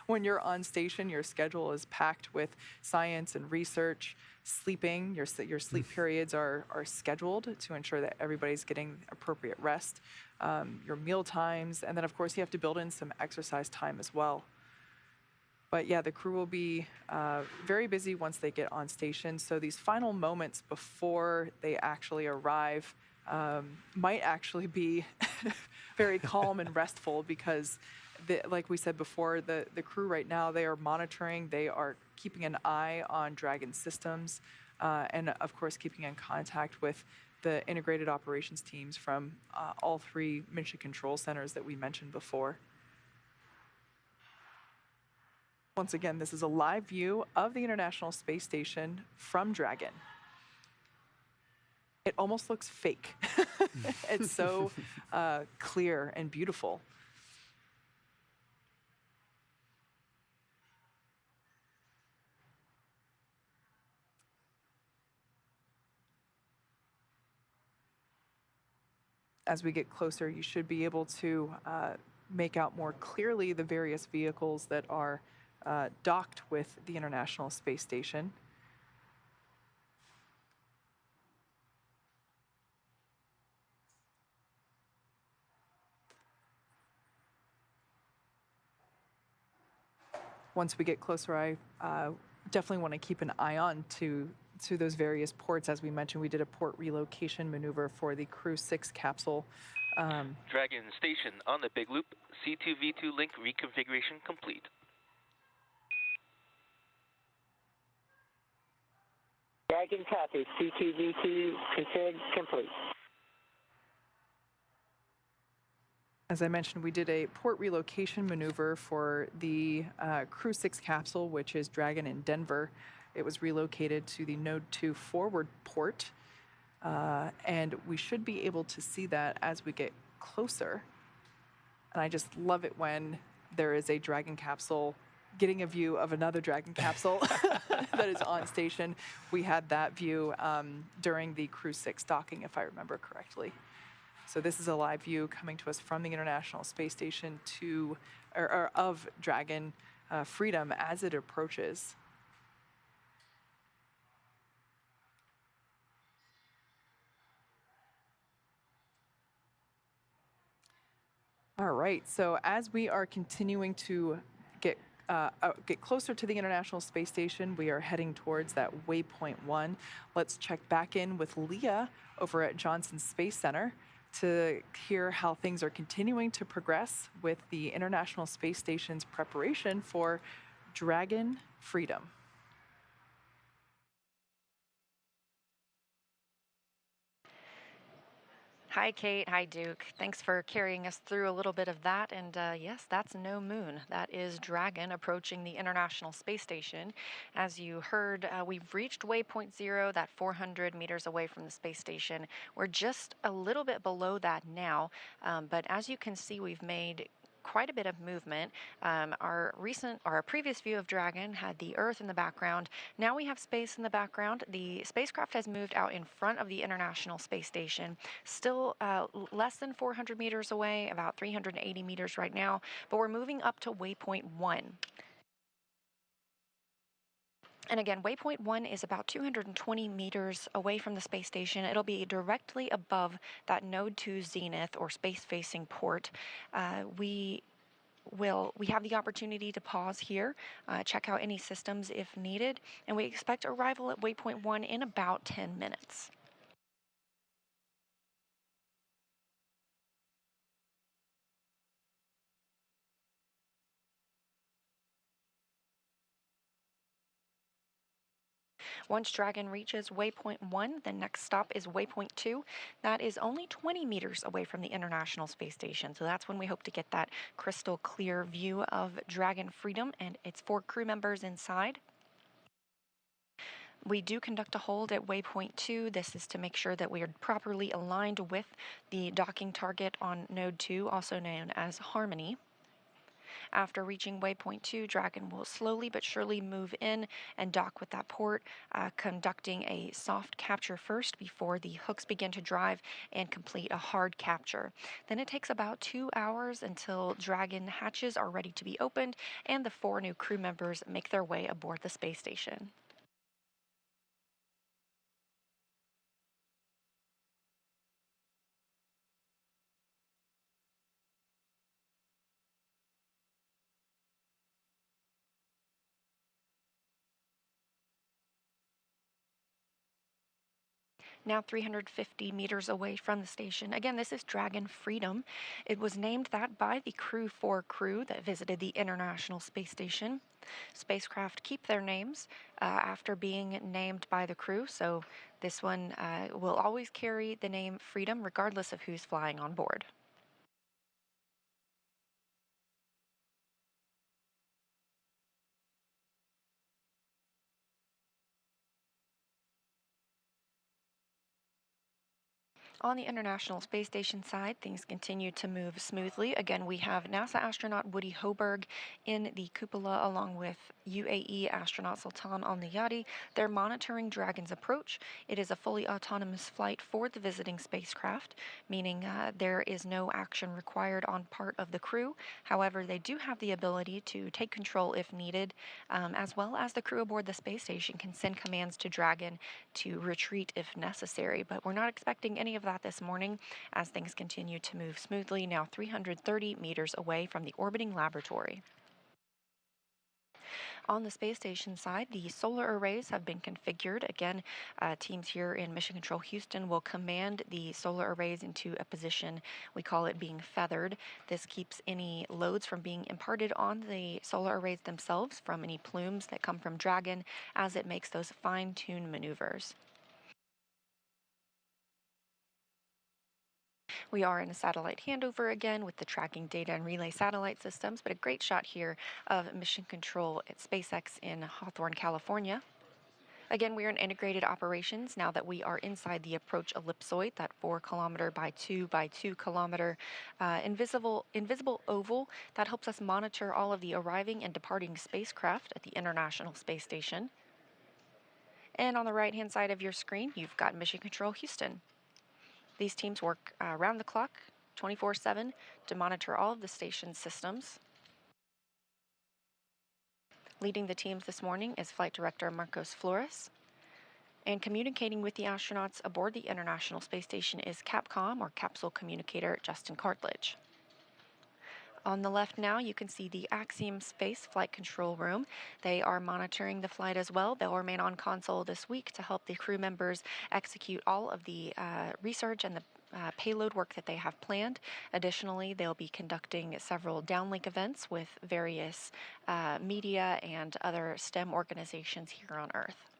When you're on station, your schedule is packed with science and research, sleeping. Your sleep periods are scheduled to ensure that everybody's getting appropriate rest, your meal times, and then, of course, you have to build in some exercise time as well. But yeah, the crew will be very busy once they get on station. So these final moments before they actually arrive might actually be very calm and restful, because like we said before, the crew right now, they are monitoring, they are keeping an eye on Dragon systems, and of course keeping in contact with the integrated operations teams from all 3 mission control centers that we mentioned before. Once again, this is a live view of the International Space Station from Dragon. It almost looks fake. It's so clear and beautiful. As we get closer, you should be able to make out more clearly the various vehicles that are docked with the International Space Station. Once we get closer, I definitely want to keep an eye on to those various ports. As we mentioned, we did a port relocation maneuver for the Crew 6 capsule. Dragon station on the big loop. C2V2 link reconfiguration complete. Dragon copy. C2V2 config complete. As I mentioned, we did a port relocation maneuver for the Crew 6 capsule, which is Dragon in Denver. It was relocated to the Node 2 forward port, and we should be able to see that as we get closer. And I just love it when there is a Dragon capsule getting a view of another Dragon capsule that is on station. We had that view during the Crew 6 docking, if I remember correctly. So this is a live view coming to us from the International Space Station of Dragon Freedom as it approaches. All right, so as we are continuing to get closer to the International Space Station, we are heading towards that waypoint 1. Let's check back in with Leah over at Johnson Space Center to hear how things are continuing to progress with the International Space Station's preparation for Dragon Freedom. Hi, Kate. Hi, Duke. Thanks for carrying us through a little bit of that. And yes, that's no moon. That is Dragon approaching the International Space Station. As you heard, we've reached waypoint 0, that 400 meters away from the space station. We're just a little bit below that now. But as you can see, we've made quite a bit of movement. Our previous view of Dragon had the Earth in the background. Now we have space in the background. The spacecraft has moved out in front of the International Space Station, still less than 400 meters away, about 380 meters right now, but we're moving up to waypoint 1. And again, waypoint 1 is about 220 meters away from the space station. It'll be directly above that Node 2 zenith or space-facing port. We have the opportunity to pause here, check out any systems if needed, and we expect arrival at waypoint 1 in about 10 minutes. Once Dragon reaches waypoint 1, the next stop is waypoint 2. That is only 20 meters away from the International Space Station, so that's when we hope to get that crystal clear view of Dragon Freedom and its 4 crew members inside. We do conduct a hold at waypoint 2. This is to make sure that we are properly aligned with the docking target on Node 2, also known as Harmony. After reaching waypoint 2, Dragon will slowly but surely move in and dock with that port, conducting a soft capture first before the hooks begin to drive and complete a hard capture. Then it takes about 2 hours until Dragon hatches are ready to be opened and the 4 new crew members make their way aboard the space station. Now 350 meters away from the station. Again, this is Dragon Freedom. It was named that by the Crew 4 crew that visited the International Space Station. Spacecraft keep their names after being named by the crew, so this one will always carry the name Freedom regardless of who's flying on board. On the International Space Station side, things continue to move smoothly. Again, we have NASA astronaut Woody Hoberg in the cupola along with UAE astronaut Sultan Al-Nayati. They're monitoring Dragon's approach. It is a fully autonomous flight for the visiting spacecraft, meaning there is no action required on part of the crew. However, they do have the ability to take control if needed, as well as the crew aboard the space station can send commands to Dragon to retreat if necessary. But we're not expecting any of that this morning as things continue to move smoothly, now 330 meters away from the orbiting laboratory. On the space station side, the solar arrays have been configured. Again, teams here in Mission Control Houston will command the solar arrays into a position, we call it being feathered. This keeps any loads from being imparted on the solar arrays themselves from any plumes that come from Dragon as it makes those fine-tuned maneuvers. We are in a satellite handover again with the tracking data and relay satellite systems, but a great shot here of mission control at SpaceX in Hawthorne, California. Again, we are in integrated operations now that we are inside the approach ellipsoid, that 4 kilometer by 2 by 2 kilometer invisible oval that helps us monitor all of the arriving and departing spacecraft at the International Space Station. And on the right-hand side of your screen, you've got Mission Control Houston. These teams work around the clock, 24/7, to monitor all of the station's systems. Leading the teams this morning is Flight Director Marcos Flores. And communicating with the astronauts aboard the International Space Station is Capcom, or Capsule Communicator, Justin Cartledge. On the left now, you can see the Axiom Space Flight Control Room. They are monitoring the flight as well. They'll remain on console this week to help the crew members execute all of the research and the payload work that they have planned. Additionally, they'll be conducting several downlink events with various media and other STEM organizations here on Earth.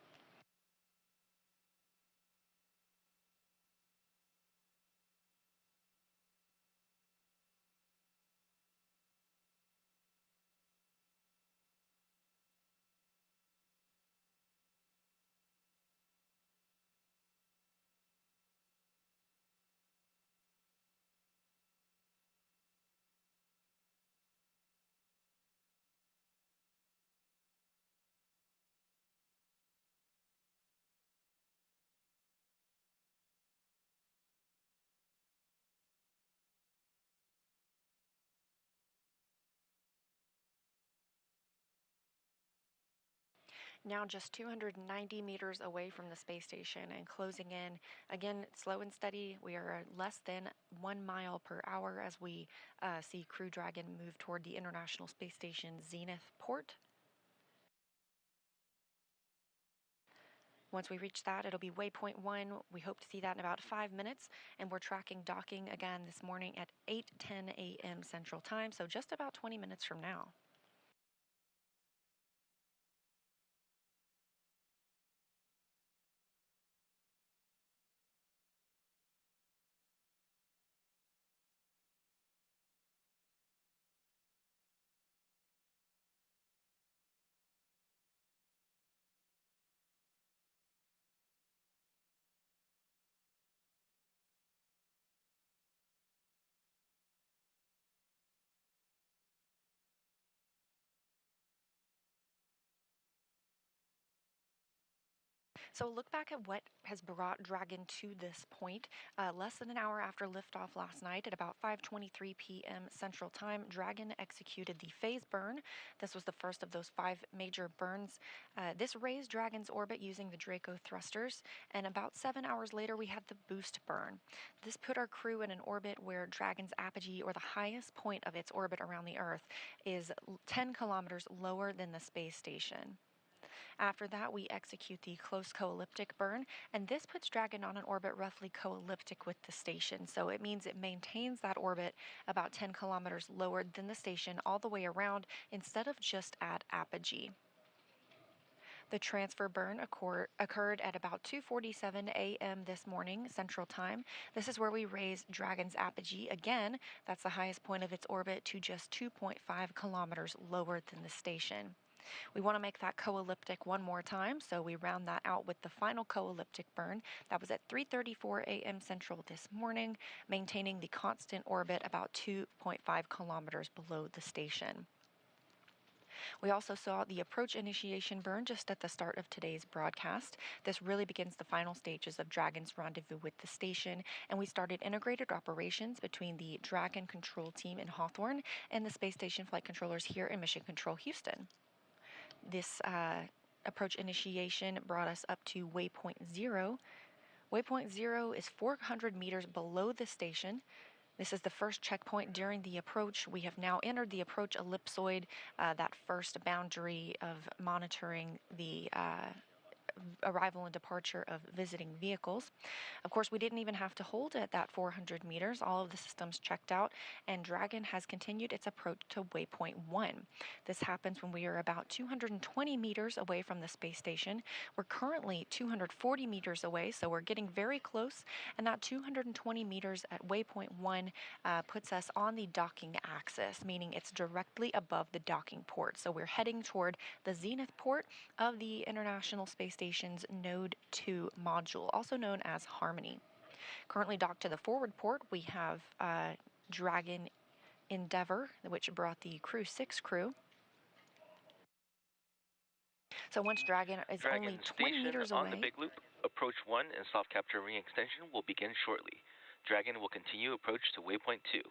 Now just 290 meters away from the space station and closing in. Again, slow and steady. We are less than 1 mile per hour as we see Crew Dragon move toward the International Space Station Zenith port. Once we reach that, it'll be waypoint 1. We hope to see that in about 5 minutes, and we're tracking docking again this morning at 8:10 a.m. Central Time, so just about 20 minutes from now. So look back at what has brought Dragon to this point. Less than an hour after liftoff last night at about 5:23 p.m. Central Time, Dragon executed the phase burn. This was the first of those 5 major burns. This raised Dragon's orbit using the Draco thrusters, and about 7 hours later we had the boost burn. This put our crew in an orbit where Dragon's apogee, or the highest point of its orbit around the Earth, is 10 kilometers lower than the space station. After that, we execute the close co-elliptic burn, and this puts Dragon on an orbit roughly co-elliptic with the station. So it means it maintains that orbit about 10 kilometers lower than the station all the way around instead of just at apogee. The transfer burn occurred at about 2:47 a.m. this morning, Central Time. This is where we raised Dragon's apogee again. That's the highest point of its orbit to just 2.5 kilometers lower than the station. We want to make that co-elliptic one more time, so we round that out with the final co-elliptic burn. That was at 3:34 a.m. Central this morning, maintaining the constant orbit about 2.5 kilometers below the station. We also saw the approach initiation burn just at the start of today's broadcast. This really begins the final stages of Dragon's rendezvous with the station, and we started integrated operations between the Dragon control team in Hawthorne and the space station flight controllers here in Mission Control Houston. This approach initiation brought us up to waypoint 0. Waypoint 0 is 400 meters below the station. This is the first checkpoint during the approach. We have now entered the approach ellipsoid, that first boundary of monitoring the arrival and departure of visiting vehicles. Of course, we didn't even have to hold at that 400 meters. All of the systems checked out, and Dragon has continued its approach to waypoint 1. This happens when we are about 220 meters away from the space station. We're currently 240 meters away, so we're getting very close, and that 220 meters at waypoint 1 puts us on the docking axis, meaning it's directly above the docking port. So we're heading toward the zenith port of the International Space Station's Node 2 module, also known as Harmony. Currently docked to the forward port, we have Dragon Endeavour, which brought the Crew 6 crew. So once Dragon is only 20 meters away, on the Big Loop, approach 1 and soft capture ring extension will begin shortly. Dragon will continue approach to waypoint 2.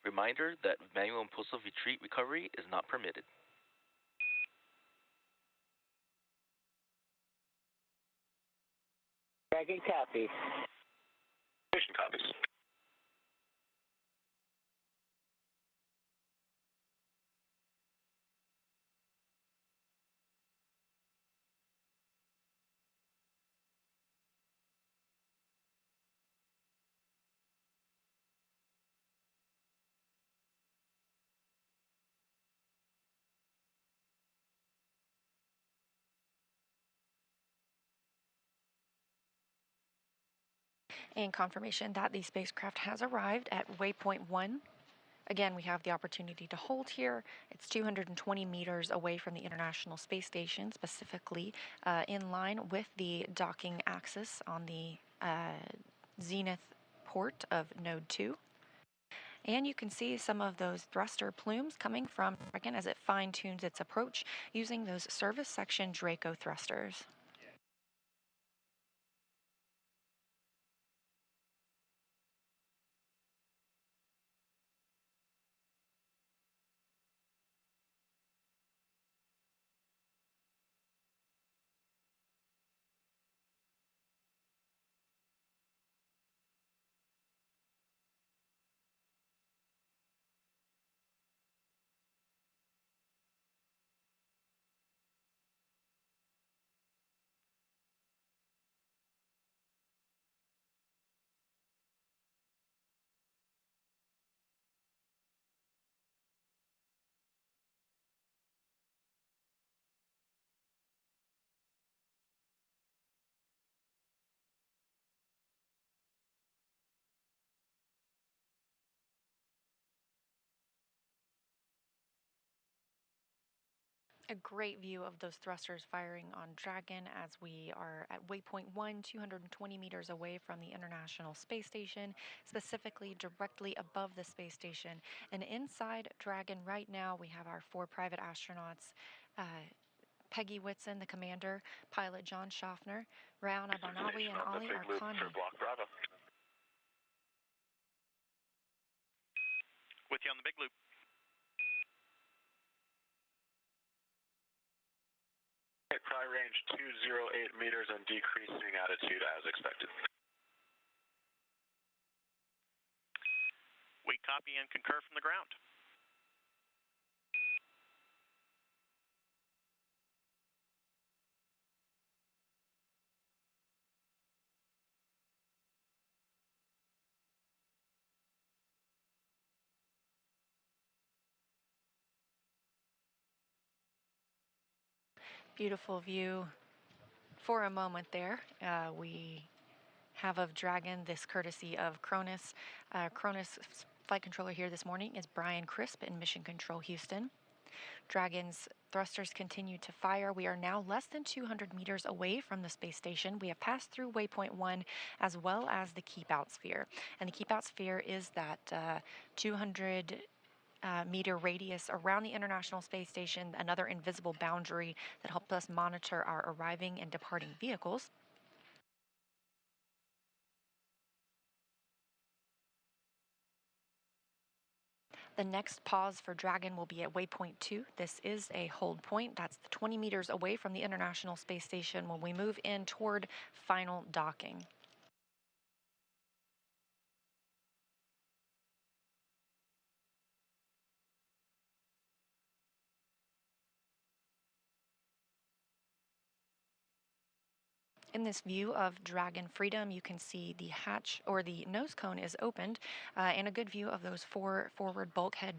Reminder that manual impulsive retreat recovery is not permitted. Dragon copies. Station copies. and confirmation that the spacecraft has arrived at waypoint 1. Again, we have the opportunity to hold here. It's 220 meters away from the International Space Station, specifically in line with the docking axis on the zenith port of Node 2. And you can see some of those thruster plumes coming from Dragon as it fine-tunes its approach using those service section Draco thrusters. A great view of those thrusters firing on Dragon as we are at waypoint 1, 220 meters away from the International Space Station, specifically directly above the space station. And inside Dragon right now, we have our 4 private astronauts, Peggy Whitson, the commander, pilot John Shoffner, Rayyanah, Barnawi, and Alqarni. With you on the Big Loop. Pry range 208 meters and decreasing attitude as expected. We copy and concur from the ground. Beautiful view for a moment there. We have of Dragon, this courtesy of Cronus. Cronus flight controller here this morning is Brian Crisp in Mission Control Houston. Dragon's thrusters continue to fire. We are now less than 200 meters away from the space station. We have passed through waypoint 1 as well as the keep out sphere. And the keep out sphere is that 200 meter radius around the International Space Station, another invisible boundary that helps us monitor our arriving and departing vehicles. The next pause for Dragon will be at waypoint 2. This is a hold point. That's 20 meters away from the International Space Station when we move in toward final docking. In this view of Dragon Freedom, you can see the hatch or the nose cone is opened and a good view of those 4 forward bulkhead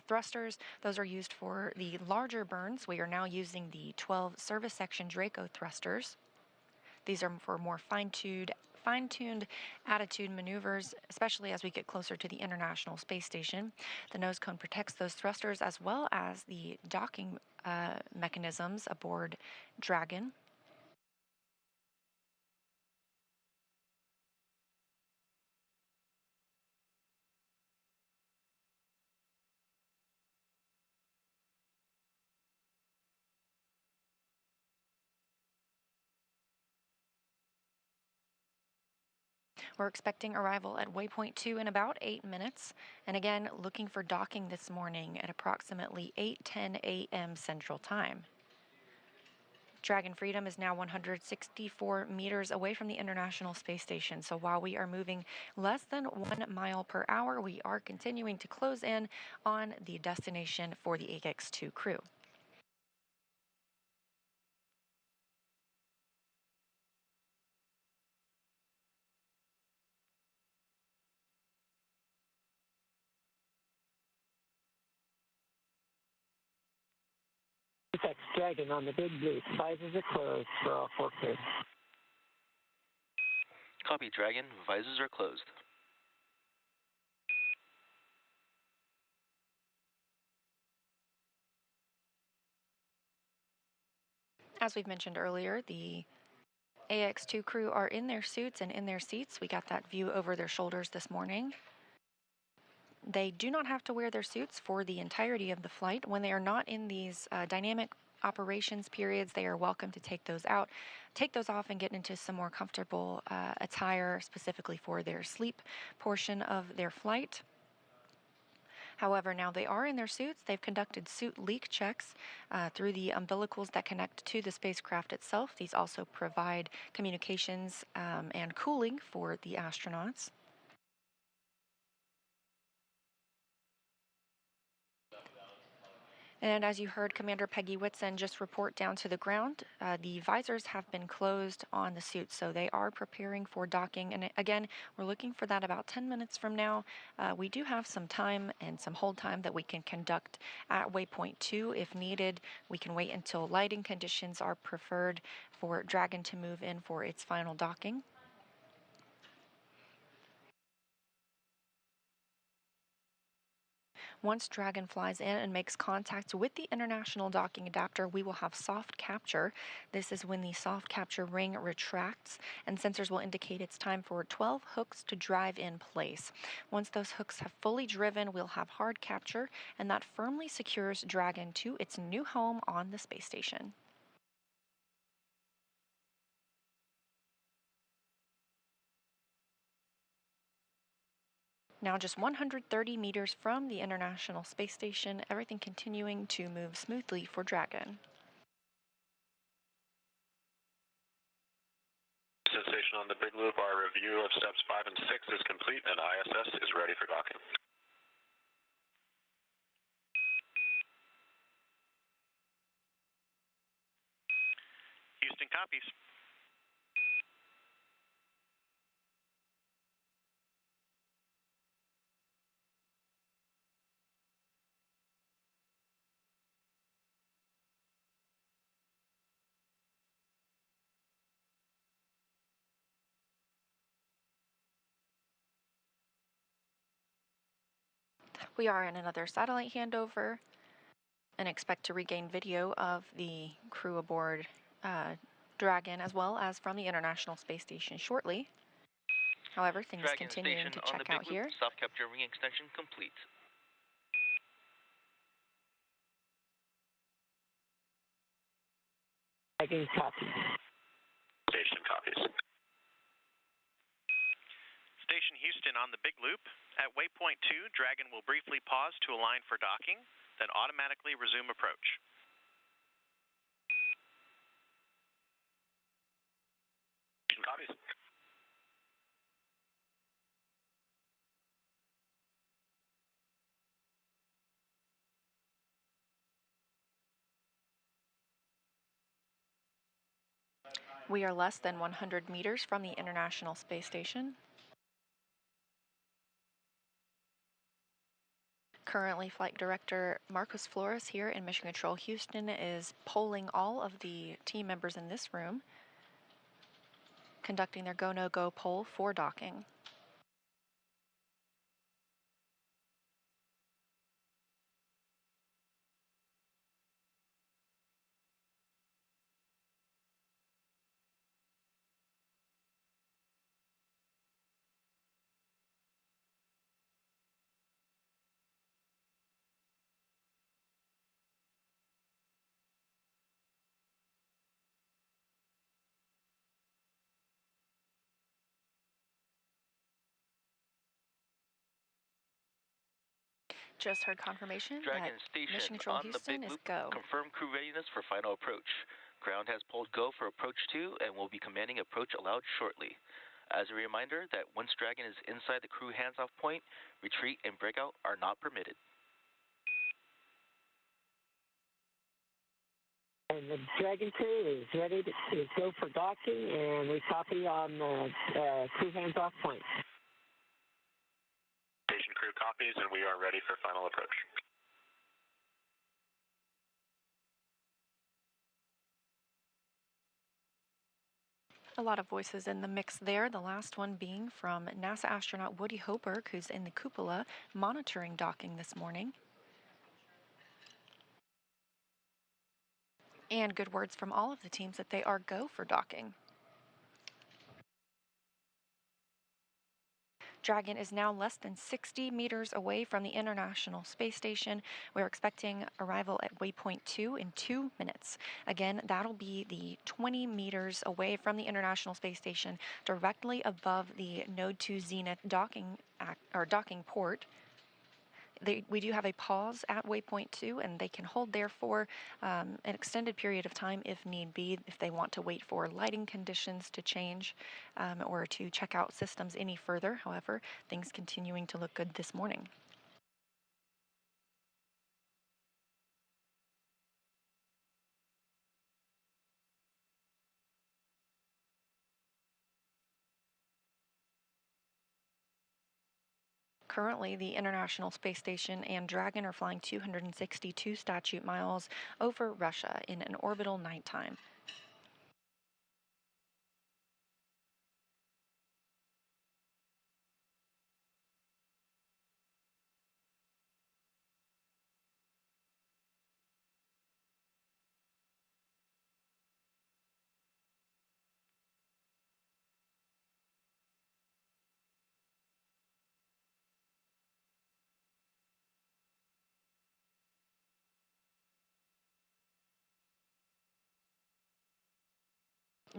thrusters. Those are used for the larger burns. We are now using the 12 service section Draco thrusters. These are for more fine-tuned attitude maneuvers, especially as we get closer to the International Space Station. The nose cone protects those thrusters as well as the docking mechanisms aboard Dragon. We're expecting arrival at waypoint 2 in about 8 minutes. And again, looking for docking this morning at approximately 8:10 a.m. Central Time. Dragon Freedom is now 164 meters away from the International Space Station. So while we are moving less than 1 mile per hour, we are continuing to close in on the destination for the Ax-2 crew. That's Dragon on the big blue. Visors are closed for all 4 crew. Copy, Dragon. Visors are closed. As we've mentioned earlier, the Ax-2 crew are in their suits and in their seats. We got that view over their shoulders this morning. They do not have to wear their suits for the entirety of the flight. When they are not in these dynamic operations periods, they are welcome to take those off and get into some more comfortable attire specifically for their sleep portion of their flight. However, now they are in their suits. They've conducted suit leak checks through the umbilicals that connect to the spacecraft itself. These also provide communications and cooling for the astronauts. And as you heard Commander Peggy Whitson just report down to the ground, the visors have been closed on the suits, so they are preparing for docking. And again, we're looking for that about 10 minutes from now. We do have some time and some hold time that we can conduct at waypoint 2 if needed. We can wait until lighting conditions are preferred for Dragon to move in for its final docking. Once Dragon flies in and makes contact with the international docking adapter, we will have soft capture. This is when the soft capture ring retracts and sensors will indicate it's time for 12 hooks to drive in place. Once those hooks have fully driven, we'll have hard capture, and that firmly secures Dragon to its new home on the space station. Now just 130 meters from the International Space Station, everything continuing to move smoothly for Dragon. Station on the big loop, our review of steps 5 and 6 is complete and ISS is ready for docking. Houston copies. We are in another satellite handover and expect to regain video of the crew aboard Dragon as well as from the International Space Station shortly. However, things Dragon continuing station to on the check big out loop, here. soft capture ring extension complete. Dragon copy. Station copies. Station Houston on the big loop. At waypoint 2, Dragon will briefly pause to align for docking, then automatically resume approach. Station copies. We are less than 100 meters from the International Space Station. Currently, Flight Director Marcos Flores here in Mission Control Houston is polling all of the team members in this room, conducting their go-no-go poll for docking. Just heard confirmation Dragon that station Mission Control on the big Houston is loop. go. Confirm crew readiness for final approach. Ground has pulled go for approach 2 and will be commanding approach allowed shortly. As a reminder that once Dragon is inside the crew hands-off point, retreat and breakout are not permitted. And the Dragon crew is ready to go for docking, and we copy on the crew hands-off point. Station crew copies, and we are ready for final approach. A lot of voices in the mix there, the last one being from NASA astronaut Woody Hoberg, who's in the cupola monitoring docking this morning. And good words from all of the teams that they are go for docking. Dragon is now less than 60 meters away from the International Space Station. We're expecting arrival at waypoint 2 in 2 minutes. Again, that'll be the 20 meters away from the International Space Station, directly above the Node 2 Zenith docking port. We do have a pause at waypoint 2, and they can hold there for an extended period of time if need be, if they want to wait for lighting conditions to change or to check out systems any further. However, things continuing to look good this morning. Currently, the International Space Station and Dragon are flying 262 statute miles over Russia in an orbital nighttime.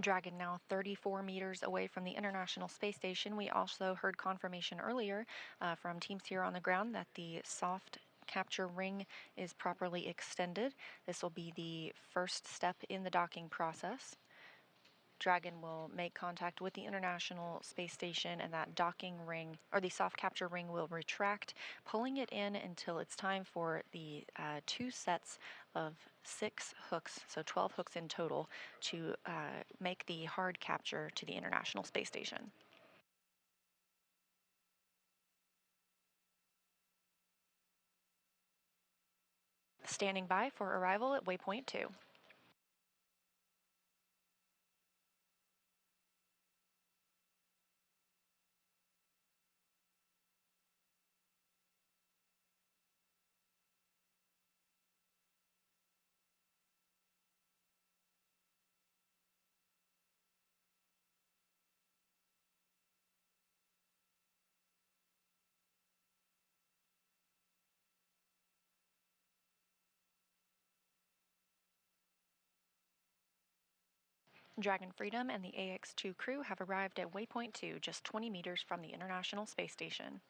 Dragon now 34 meters away from the International Space Station. We also heard confirmation earlier from teams here on the ground that the soft capture ring is properly extended. This will be the first step in the docking process. Dragon will make contact with the International Space Station, and that docking ring, or the soft capture ring, will retract, pulling it in until it's time for the 2 sets of 6 hooks, so 12 hooks in total, to make the hard capture to the International Space Station. Standing by for arrival at waypoint 2. Dragon Freedom and the Ax-2 crew have arrived at waypoint 2, just 20 meters from the International Space Station.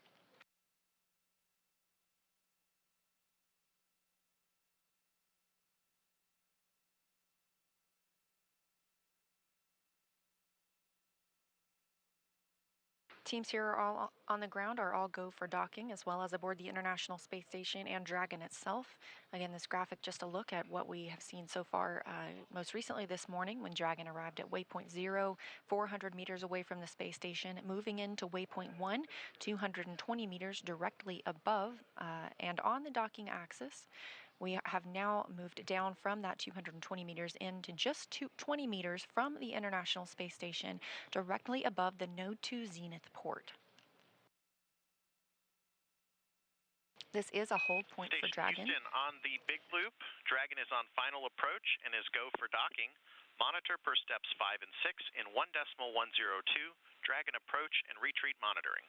Teams here are all on the ground are all go for docking, as well as aboard the International Space Station and Dragon itself. Again, this graphic just a look at what we have seen so far, most recently this morning when Dragon arrived at waypoint 0, 400 meters away from the space station, moving into waypoint 1, 220 meters directly above and on the docking axis. We have now moved down from that 220 meters into just 20 meters from the International Space Station, directly above the Node 2 Zenith port. This is a hold point for Dragon. Houston, on the big loop, Dragon is on final approach and is go for docking. Monitor per steps 5 and 6 in 1.102, Dragon approach and retreat monitoring.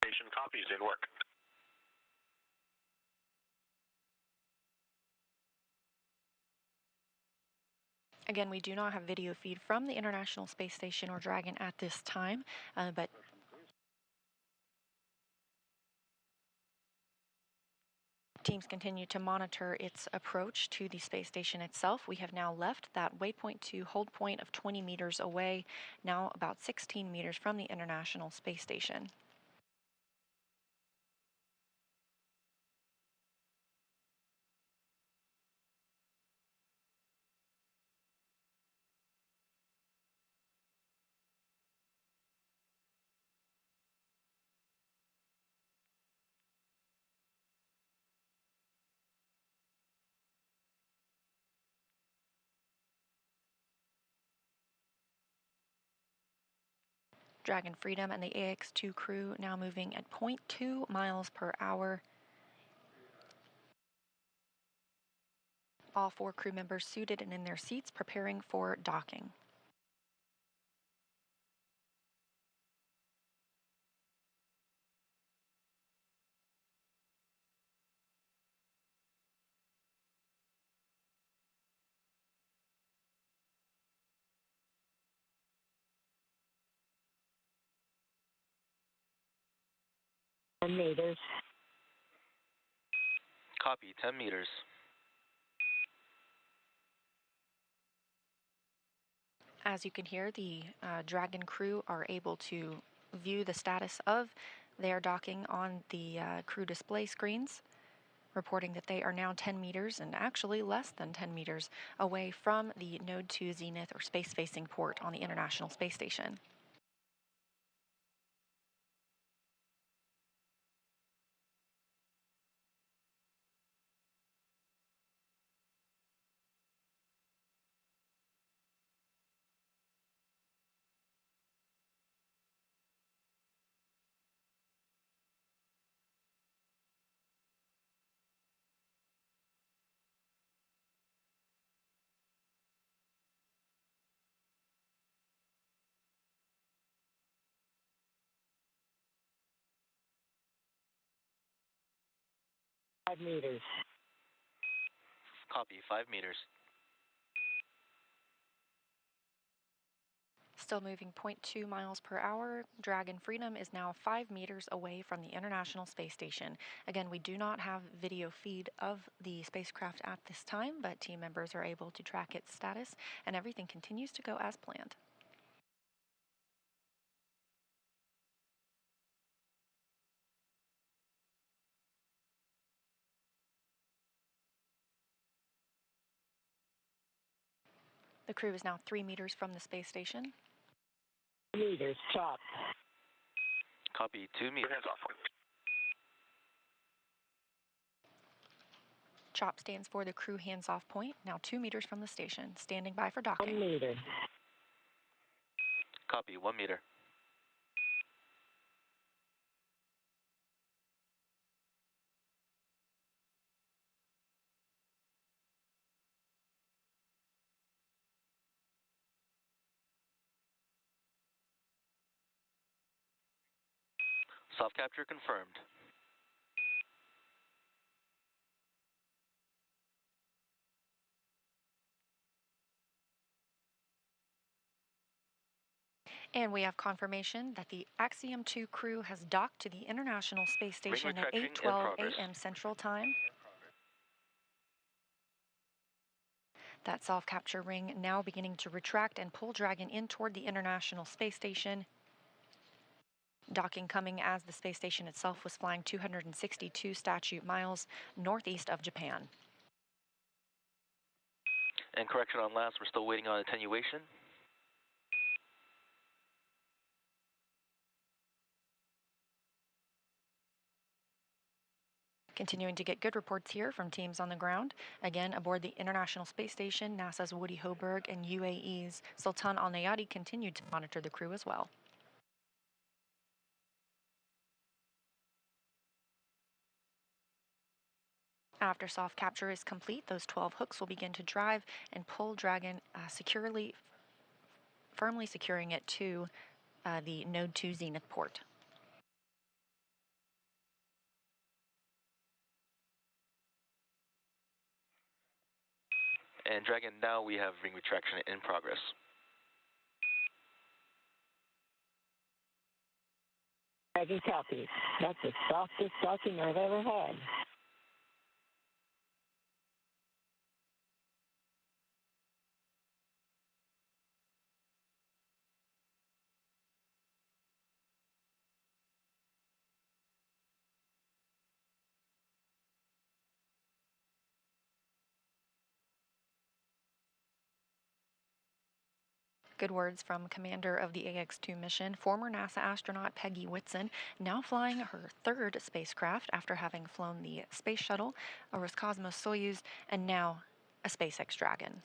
Station copies in work. Again, we do not have video feed from the International Space Station or Dragon at this time, but teams continue to monitor its approach to the space station itself. We have now left that waypoint 2 hold point of 20 meters away, now about 16 meters from the International Space Station. Dragon Freedom and the Ax-2 crew now moving at 0.2 miles per hour. All 4 crew members suited and in their seats, preparing for docking. Meters. Copy, 10 meters. As you can hear, the Dragon crew are able to view the status of their docking on the crew display screens, reporting that they are now 10 meters and actually less than 10 meters away from the Node 2 Zenith or space-facing port on the International Space Station. Meters. Copy, 5 meters. Still moving 0.2 miles per hour, Dragon Freedom is now 5 meters away from the International Space Station. Again, we do not have video feed of the spacecraft at this time, but team members are able to track its status, and everything continues to go as planned. The crew is now 3 meters from the space station. Meters, chop. Copy, 2 meters. Hands off. CHOP stands for the crew hands-off point, now 2 meters from the station, standing by for docking. 1 meter. Copy, 1 meter. Soft capture confirmed. And we have confirmation that the Axiom 2 crew has docked to the International Space Station at 8:12 a.m. Central Time. That self-capture ring now beginning to retract and pull Dragon in toward the International Space Station. Docking coming as the space station itself was flying 262 statute miles northeast of Japan. And correction on last, we're still waiting on attenuation. Continuing to get good reports here from teams on the ground. Again, aboard the International Space Station, NASA's Woody Hoberg and UAE's Sultan Al Nayati continued to monitor the crew as well. After soft capture is complete, those 12 hooks will begin to drive and pull Dragon firmly securing it to the Node 2 Zenith port. And Dragon, now we have ring retraction in progress. Dragon copy. That's the softest docking I've ever had. Good words from commander of the Ax-2 mission, former NASA astronaut Peggy Whitson, now flying her third spacecraft after having flown the Space Shuttle, a Roscosmos-Soyuz, and now a SpaceX Dragon.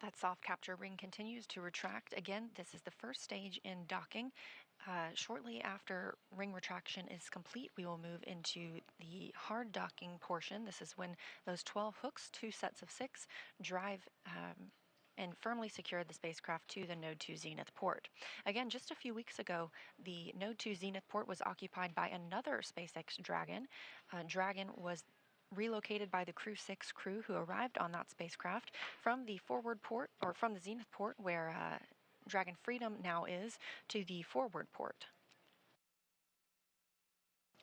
That soft capture ring continues to retract. Again, this is the first stage in docking. Shortly after ring retraction is complete, we will move into the hard docking portion. This is when those 12 hooks, 2 sets of 6, drive and firmly secure the spacecraft to the Node 2 Zenith port. Again, just a few weeks ago, the Node 2 Zenith port was occupied by another SpaceX Dragon. Dragon was relocated by the Crew 6 crew who arrived on that spacecraft from the forward port, or from the Zenith port where Dragon Freedom now is, to the forward port.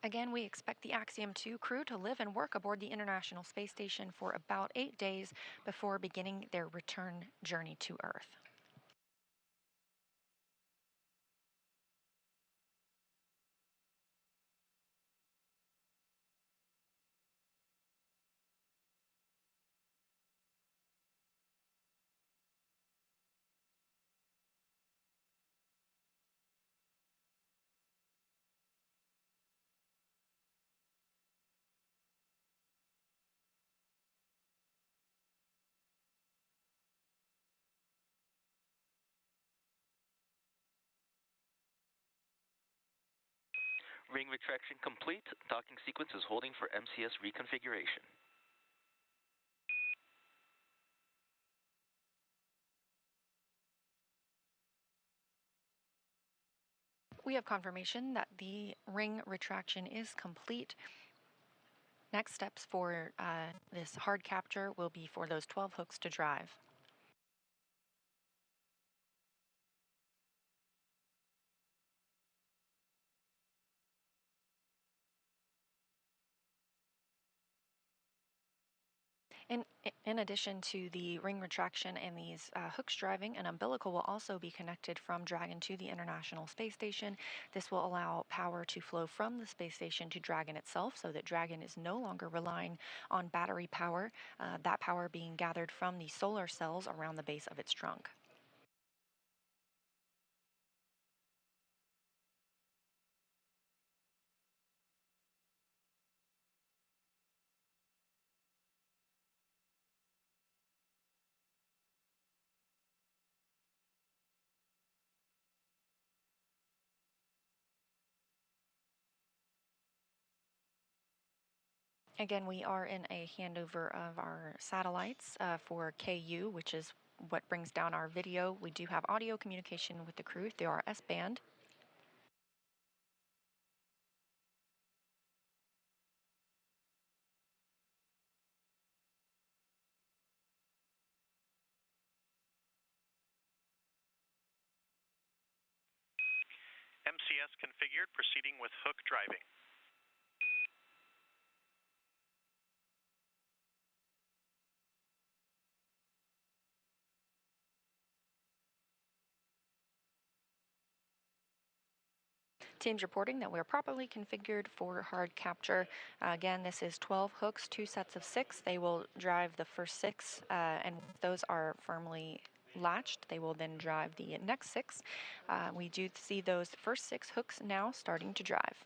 Again, we expect the Axiom 2 crew to live and work aboard the International Space Station for about 8 days before beginning their return journey to Earth. Ring retraction complete. Docking sequence is holding for MCS reconfiguration. We have confirmation that the ring retraction is complete. Next steps for this hard capture will be for those 12 hooks to drive. In addition to the ring retraction and these hooks driving, an umbilical will also be connected from Dragon to the International Space Station. This will allow power to flow from the space station to Dragon itself so that Dragon is no longer relying on battery power, that power being gathered from the solar cells around the base of its trunk. Again, we are in a handover of our satellites for KU, which is what brings down our video. We do have audio communication with the crew through our S-band. MCS configured, proceeding with hook driving. Teams reporting that we're properly configured for hard capture. Again, this is 12 hooks, 2 sets of 6. They will drive the first 6, and once those are firmly latched, they will then drive the next 6. We do see those first 6 hooks now starting to drive.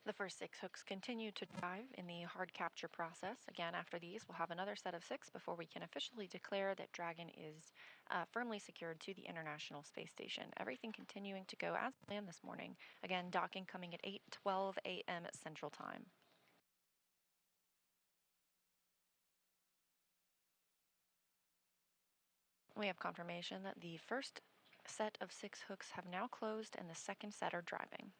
The first 6 hooks continue to drive in the hard capture process. Again, after these, we'll have another set of 6 before we can officially declare that Dragon is firmly secured to the International Space Station. Everything continuing to go as planned this morning. Again, docking coming at 8:12 a.m. Central Time. We have confirmation that the first set of 6 hooks have now closed and the second set are driving.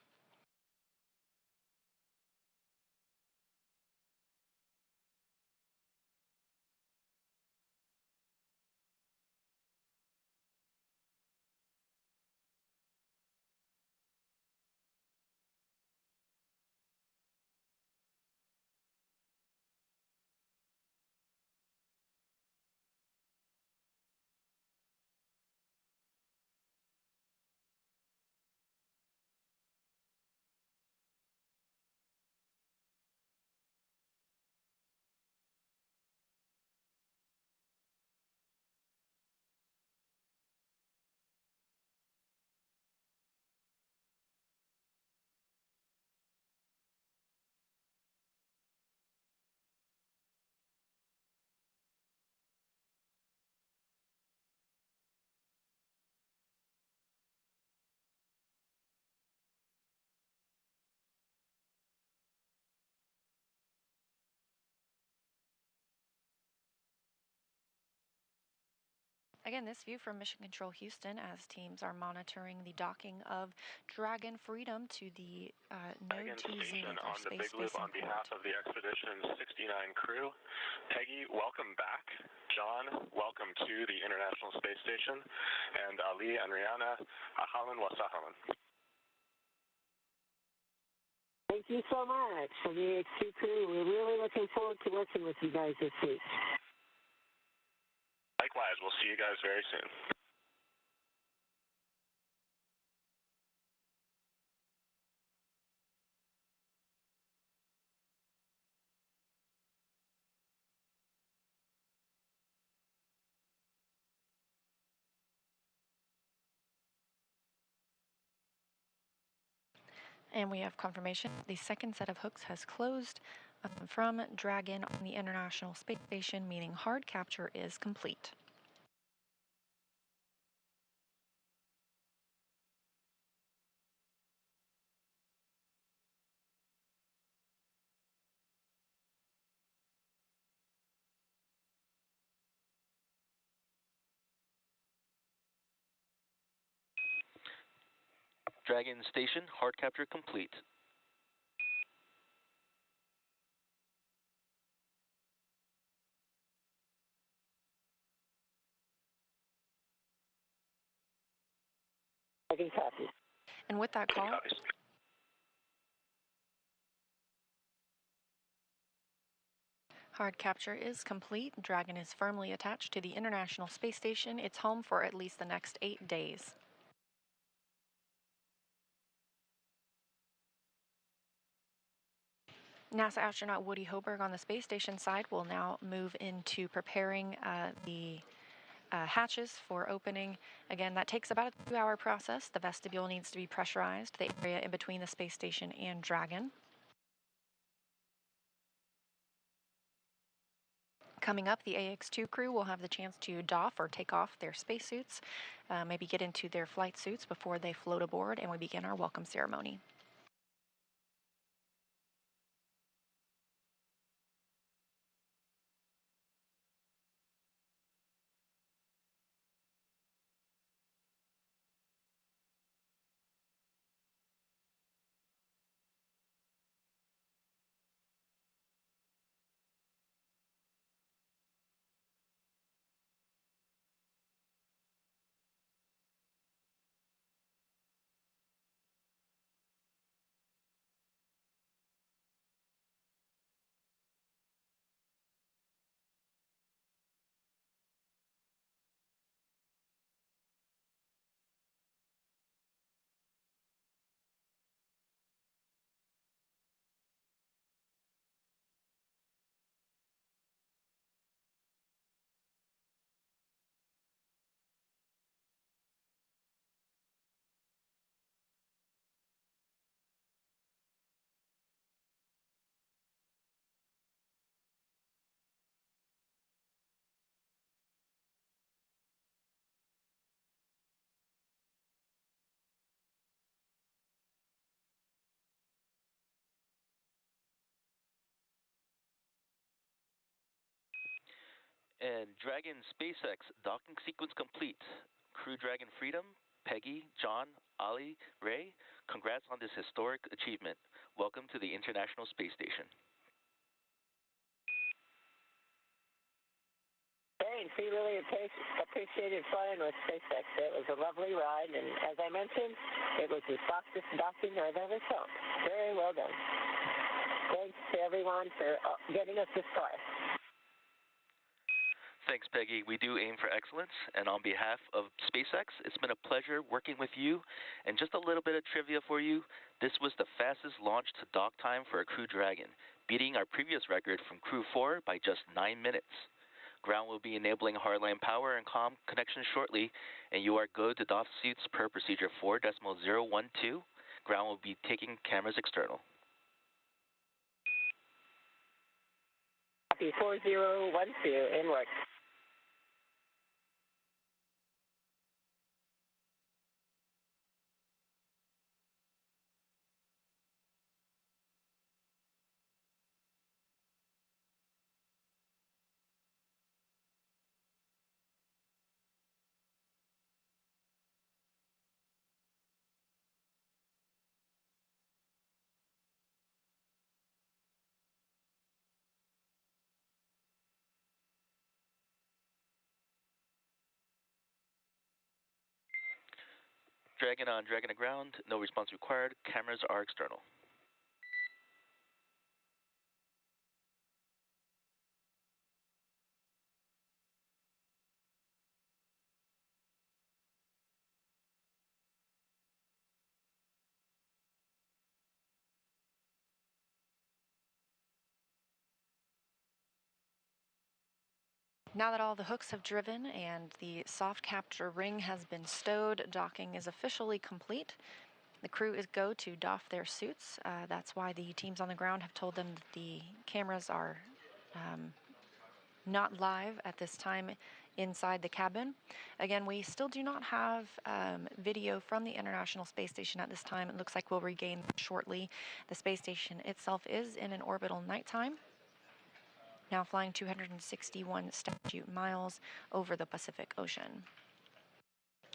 Again, this view from Mission Control Houston as teams are monitoring the docking of Dragon Freedom to the Node 2 Zenith or on the space Big Loop on facing behalf port. of the Expedition 69 crew. Peggy, welcome back. John, welcome to the International Space Station. And Ali and Rayyanah, ahlan wa sahlan. Thank you so much for the Ax-2 crew. We're really looking forward to working with you guys this week. Likewise, we'll see you guys very soon. And we have confirmation the second set of hooks has closed. from Dragon on the International Space Station, meaning hard capture is complete. Dragon Station, hard capture complete. Dragon copies. And with that call, hard capture is complete. Dragon is firmly attached to the International Space Station. It's home for at least the next 8 days. NASA astronaut Woody Hoberg on the space station side will now move into preparing the hatches for opening. Again, that takes about a 2-hour process. The vestibule needs to be pressurized, the area in between the space station and Dragon. Coming up, the Ax-2 crew will have the chance to doff or take off their spacesuits, maybe get into their flight suits before they float aboard, and we begin our welcome ceremony. And Dragon SpaceX docking sequence complete. Crew Dragon Freedom, Peggy, John, Ali, Ray, congrats on this historic achievement. Welcome to the International Space Station. Thanks. We really appreciated flying with SpaceX. It was a lovely ride, and as I mentioned, it was the softest docking I've ever felt. Very well done. Thanks to everyone for getting us this far. Thanks, Peggy. We do aim for excellence, and on behalf of SpaceX, it's been a pleasure working with you. And just a little bit of trivia for you, this was the fastest launch to dock time for a Crew Dragon, beating our previous record from Crew 4 by just 9 minutes. Ground will be enabling hardline power and comm connection shortly, and you are good to doff suits per procedure 4.012. Ground will be taking cameras external. Copy 4012 in work. Dragon on Dragon to ground, no response required. Cameras are external. Now that all the hooks have driven and the soft capture ring has been stowed, docking is officially complete. The crew is go to doff their suits. That's why the teams on the ground have told them that the cameras are not live at this time inside the cabin. Again, we still do not have video from the International Space Station at this time. It looks like we'll regain shortly. The space station itself is in an orbital nighttime, now flying 261 statute miles over the Pacific Ocean.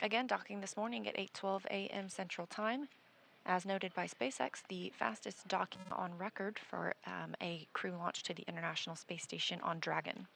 Again, docking this morning at 8:12 a.m. Central Time. As noted by SpaceX, the fastest docking on record for a crew launch to the International Space Station on Dragon.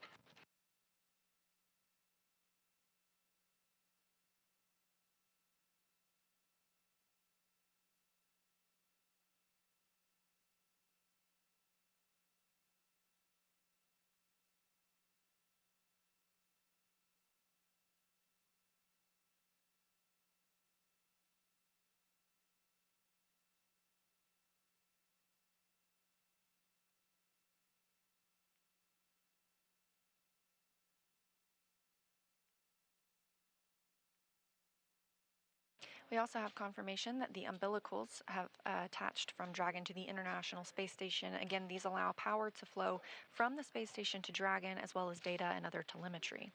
We also have confirmation that the umbilicals have attached from Dragon to the International Space Station. Again, these allow power to flow from the space station to Dragon, as well as data and other telemetry.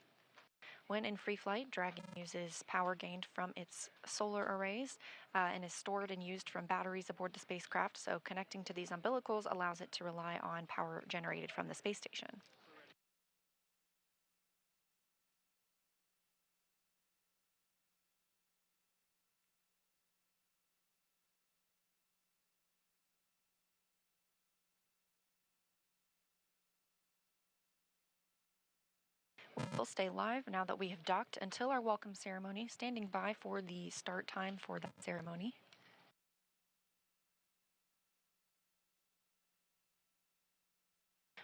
When in free flight, Dragon uses power gained from its solar arrays and is stored and used from batteries aboard the spacecraft, so connecting to these umbilicals allows it to rely on power generated from the space station. We'll stay live now that we have docked until our welcome ceremony, standing by for the start time for that ceremony.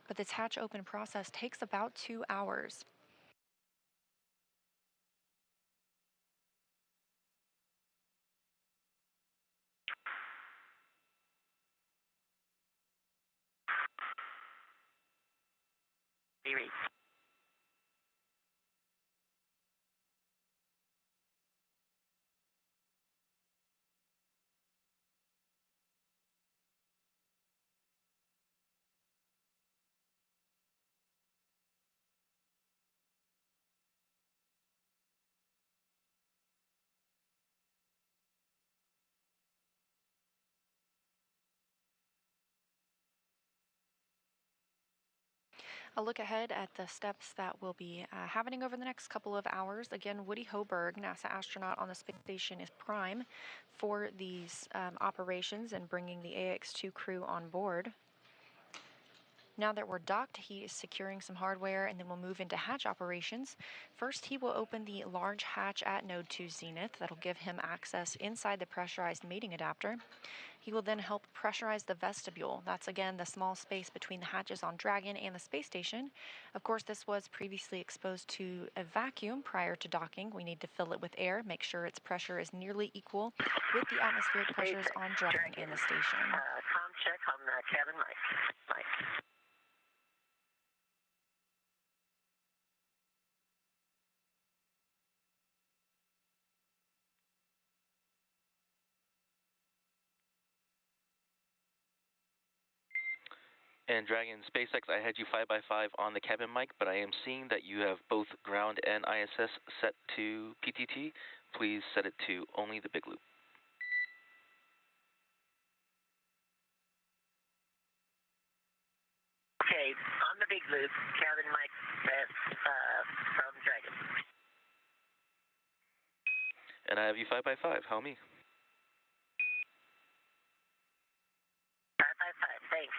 But this hatch open process takes about 2 hours. A look ahead at the steps that will be happening over the next couple of hours. Again, Woody Hoberg, NASA astronaut on the space station, is prime for these operations and bringing the Ax-2 crew on board. Now that we're docked, he is securing some hardware, and then we'll move into hatch operations. First, he will open the large hatch at Node 2 Zenith. That'll give him access inside the pressurized mating adapter. He will then help pressurize the vestibule. That's, again, the small space between the hatches on Dragon and the space station. Of course, this was previously exposed to a vacuum prior to docking. We need to fill it with air, make sure its pressure is nearly equal with the atmospheric pressures on Dragon and the station. Tom check on the cabin mic. And Dragon SpaceX, I had you 5x5 on the cabin mic, but I am seeing that you have both ground and ISS set to PTT. Please set it to only the big loop. Okay, on the big loop, cabin mic set from Dragon. And I have you 5x5. How me? 5x5, thanks.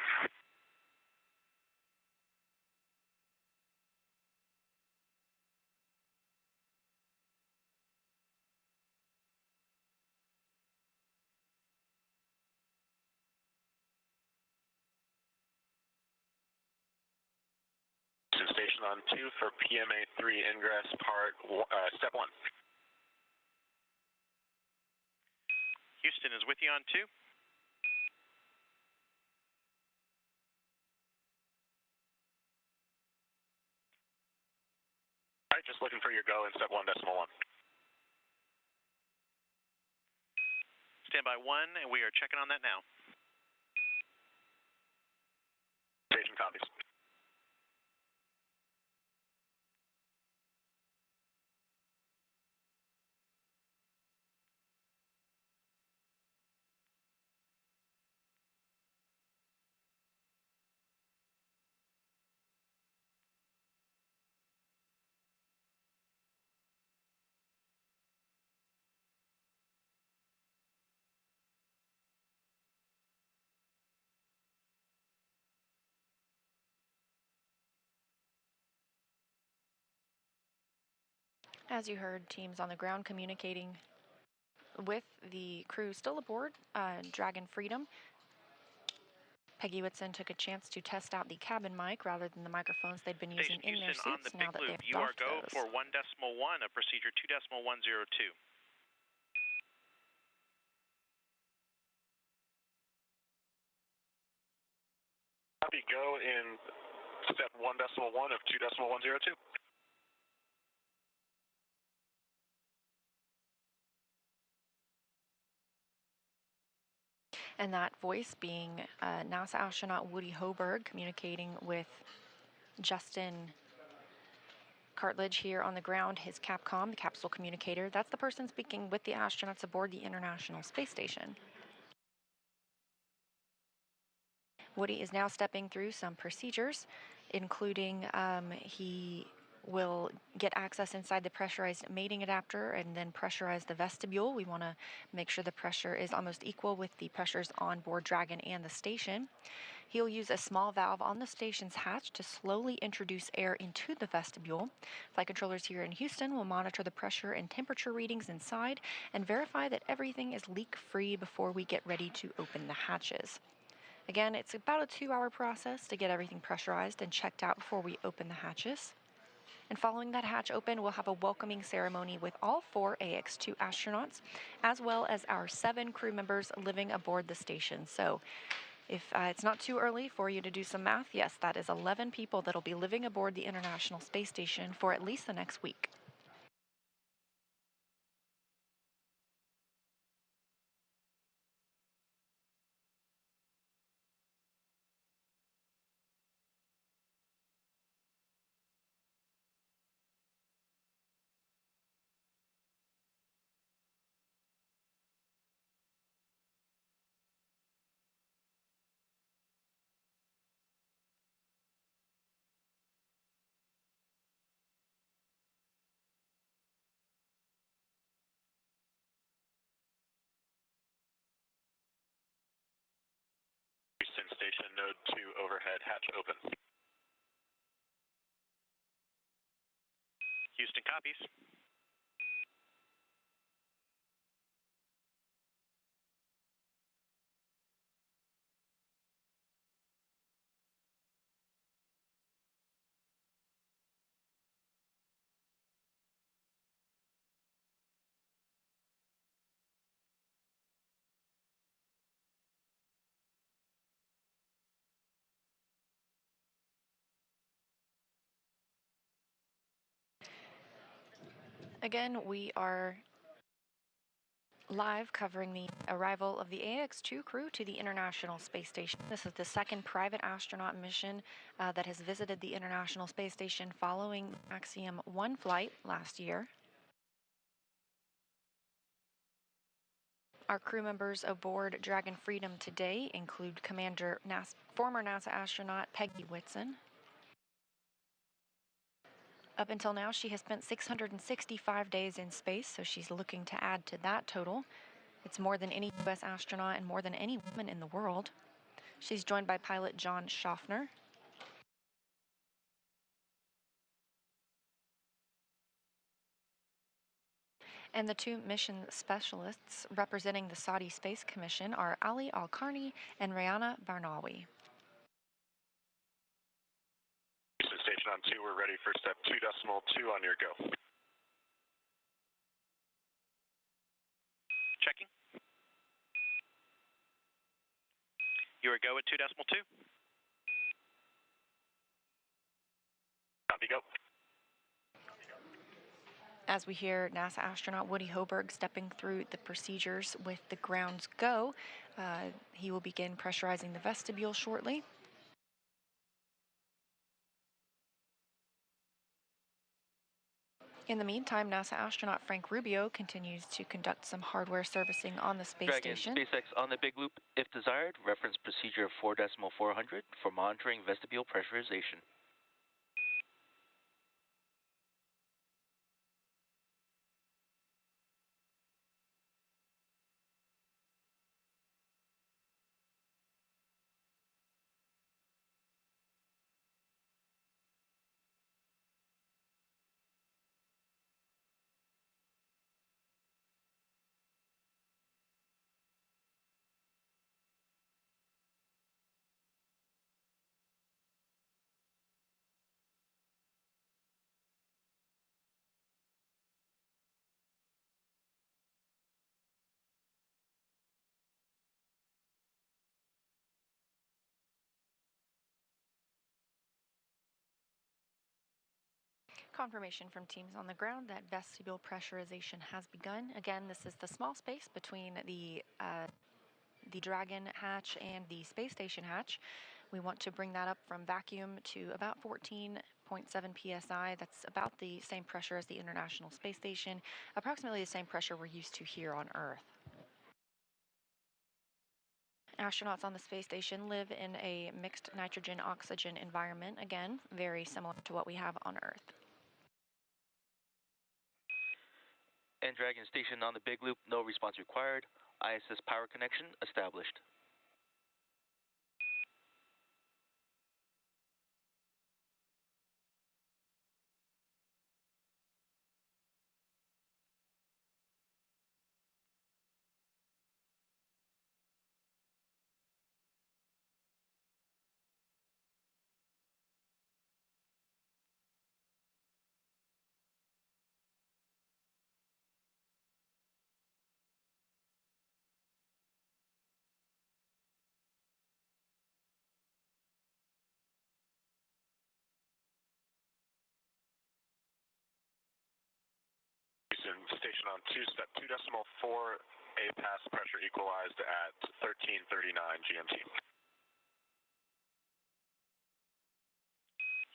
Station on 2 for PMA 3 ingress part, step 1. Houston is with you on 2. All right, just looking for your go in step 1.1. Stand by 1, and we are checking on that now. Station copies. As you heard, teams on the ground communicating with the crew still aboard Dragon Freedom. Peggy Whitson took a chance to test out the cabin mic rather than the microphones they'd been using Station in their Houston, on seats the now big that loop. they've You are doffed go those. for 1.1 of procedure 2.102. Copy, go in step 1.1 of 2.102. And that voice being NASA astronaut Woody Hoberg communicating with Justin Cartledge here on the ground, his Capcom, the capsule communicator. That's the person speaking with the astronauts aboard the International Space Station. Woody is now stepping through some procedures, including he will get access inside the pressurized mating adapter and then pressurize the vestibule. We want to make sure the pressure is almost equal with the pressures on board Dragon and the station. He'll use a small valve on the station's hatch to slowly introduce air into the vestibule. Flight controllers here in Houston will monitor the pressure and temperature readings inside and verify that everything is leak-free before we get ready to open the hatches. Again, it's about a 2-hour process to get everything pressurized and checked out before we open the hatches. And following that hatch open, we'll have a welcoming ceremony with all 4 Ax-2 astronauts, as well as our 7 crew members living aboard the station. So if it's not too early for you to do some math, yes, that is 11 people that'll be living aboard the International Space Station for at least the next week. Houston Station, node 2 overhead, hatch open. Houston copies. Again, we are live covering the arrival of the Ax-2 crew to the International Space Station. This is the second private astronaut mission that has visited the International Space Station following Axiom 1 flight last year. Our crew members aboard Dragon Freedom today include former NASA astronaut Peggy Whitson. Up until now, she has spent 665 days in space, so she's looking to add to that total. It's more than any U.S. astronaut and more than any woman in the world. She's joined by pilot John Shoffner. And the 2 mission specialists representing the Saudi Space Commission are Ali Alqarni and Rayyanah Barnawi. Houston Station on 2, we're ready for step 2.2 on your go. Checking. You are go at 2.2. Copy, go. As we hear NASA astronaut Woody Hoberg stepping through the procedures with the grounds go, he will begin pressurizing the vestibule shortly. In the meantime, NASA astronaut Frank Rubio continues to conduct some hardware servicing on the space Dragon station. SpaceX on the big loop. If desired, reference procedure 4.400 for monitoring vestibule pressurization. Confirmation from teams on the ground that vestibule pressurization has begun. Again, this is the small space between the Dragon hatch and the space station hatch. We want to bring that up from vacuum to about 14.7 psi. That's about the same pressure as the International Space Station, approximately the same pressure we're used to here on Earth. Astronauts on the space station live in a mixed nitrogen-oxygen environment, again, very similar to what we have on Earth. And Dragon Station on the big loop, no response required. ISS power connection established. Station on 2, step 2.4, APAS pressure equalized at 1339 GMT.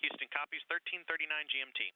Houston copies 1339 GMT.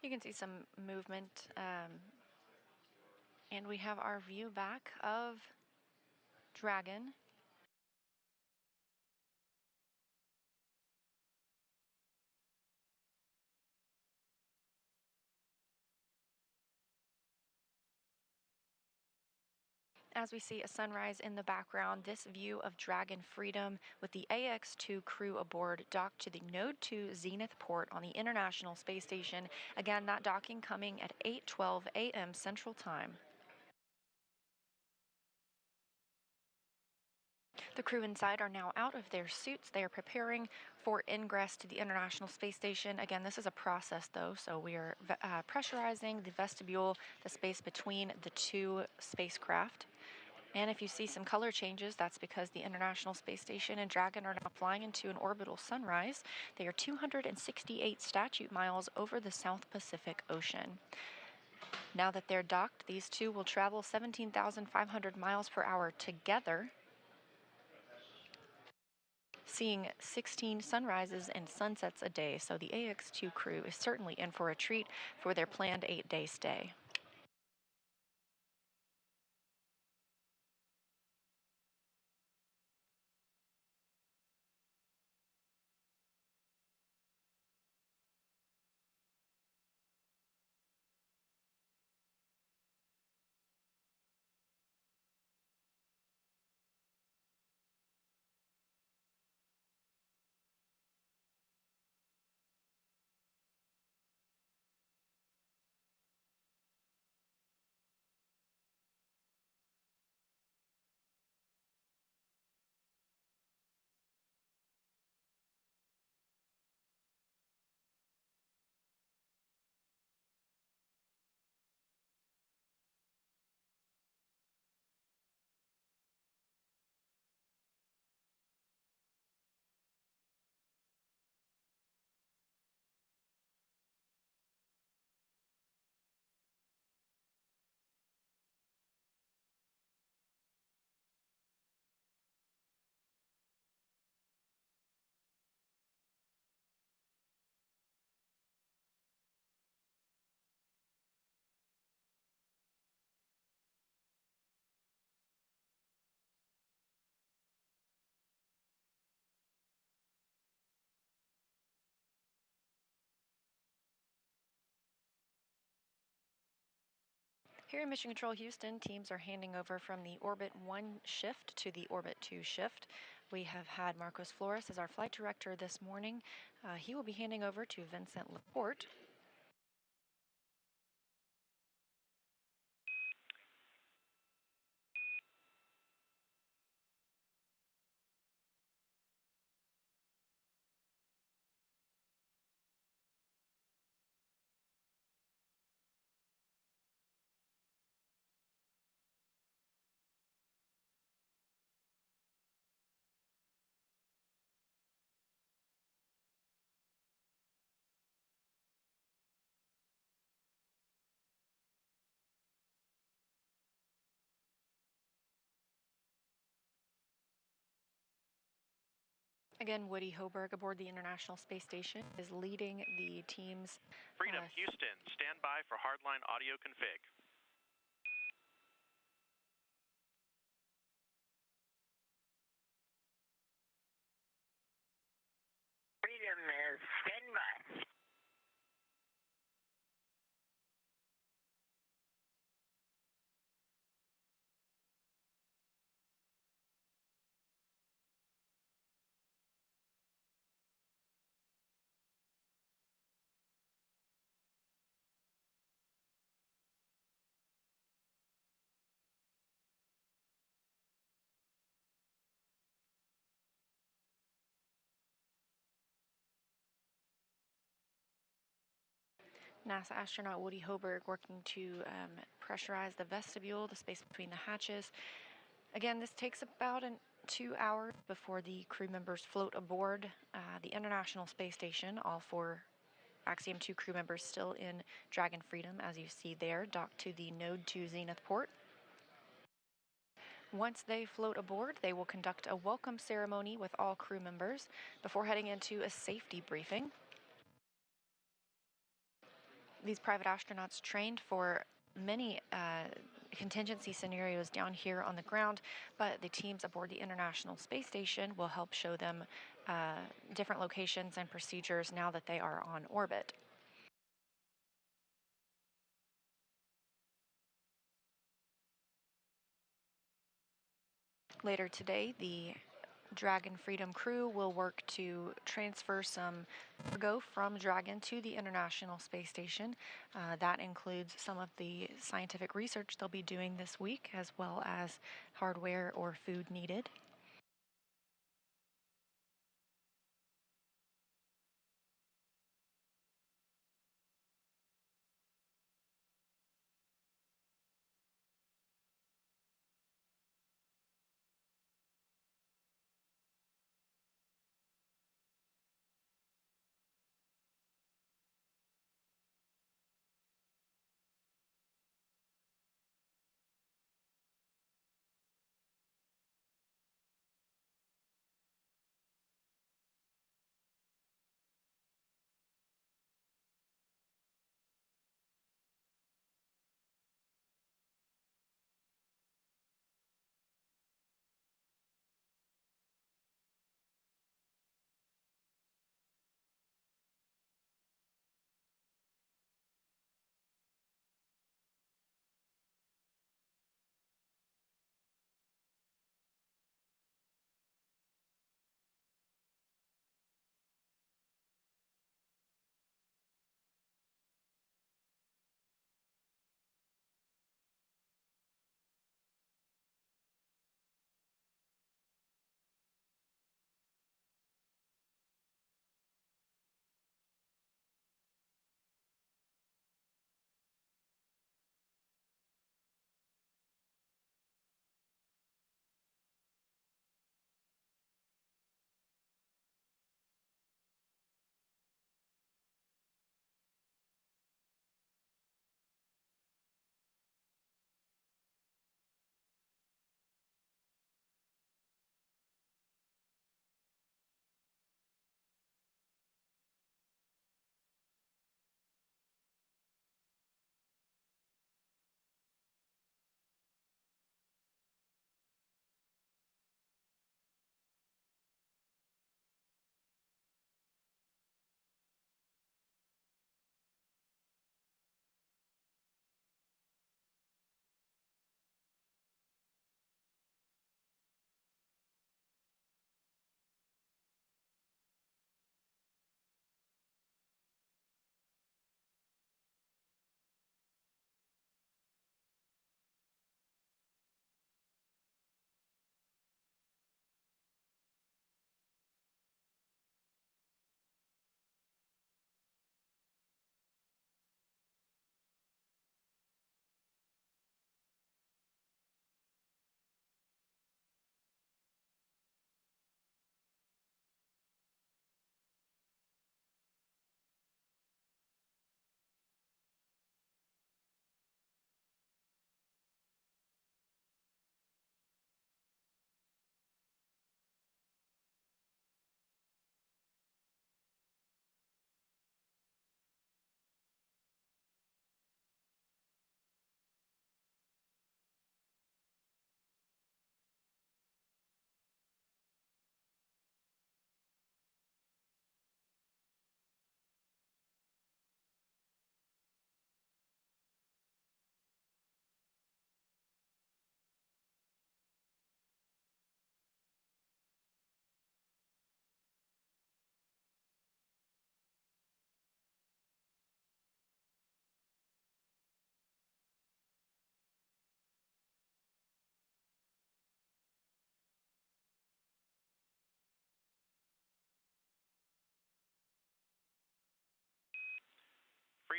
You can see some movement, and we have our view back of Dragon. As we see a sunrise in the background, this view of Dragon Freedom with the Ax-2 crew aboard docked to the Node 2 Zenith port on the International Space Station. Again, that docking coming at 8:12 a.m. Central Time. The crew inside are now out of their suits. They are preparing for ingress to the International Space Station. Again, this is a process, though, so we are pressurizing the vestibule, the space between the two spacecraft. And if you see some color changes, that's because the International Space Station and Dragon are now flying into an orbital sunrise. They are 268 statute miles over the South Pacific Ocean. Now that they're docked, these two will travel 17,500 miles per hour together, seeing 16 sunrises and sunsets a day. So the Ax-2 crew is certainly in for a treat for their planned 8-day stay. Here in Mission Control Houston, teams are handing over from the Orbit 1 shift to the Orbit 2 shift. We have had Marcos Flores as our flight director this morning. He will be handing over to Vincent Laporte. Again, Woody Hoberg aboard the International Space Station is leading the team's... Freedom, Houston, stand by for hardline audio config. Freedom is standby. NASA astronaut Woody Hoberg working to pressurize the vestibule, the space between the hatches. Again, this takes about 2 hours before the crew members float aboard the International Space Station. All 4 Axiom 2 crew members still in Dragon Freedom, as you see there, docked to the Node 2 Zenith port. Once they float aboard, they will conduct a welcome ceremony with all crew members before heading into a safety briefing. These private astronauts trained for many contingency scenarios down here on the ground, but the teams aboard the International Space Station will help show them different locations and procedures now that they are on orbit. Later today, the Dragon Freedom crew will work to transfer some cargo from Dragon to the International Space Station. That includes some of the scientific research they'll be doing this week, as well as hardware or food needed.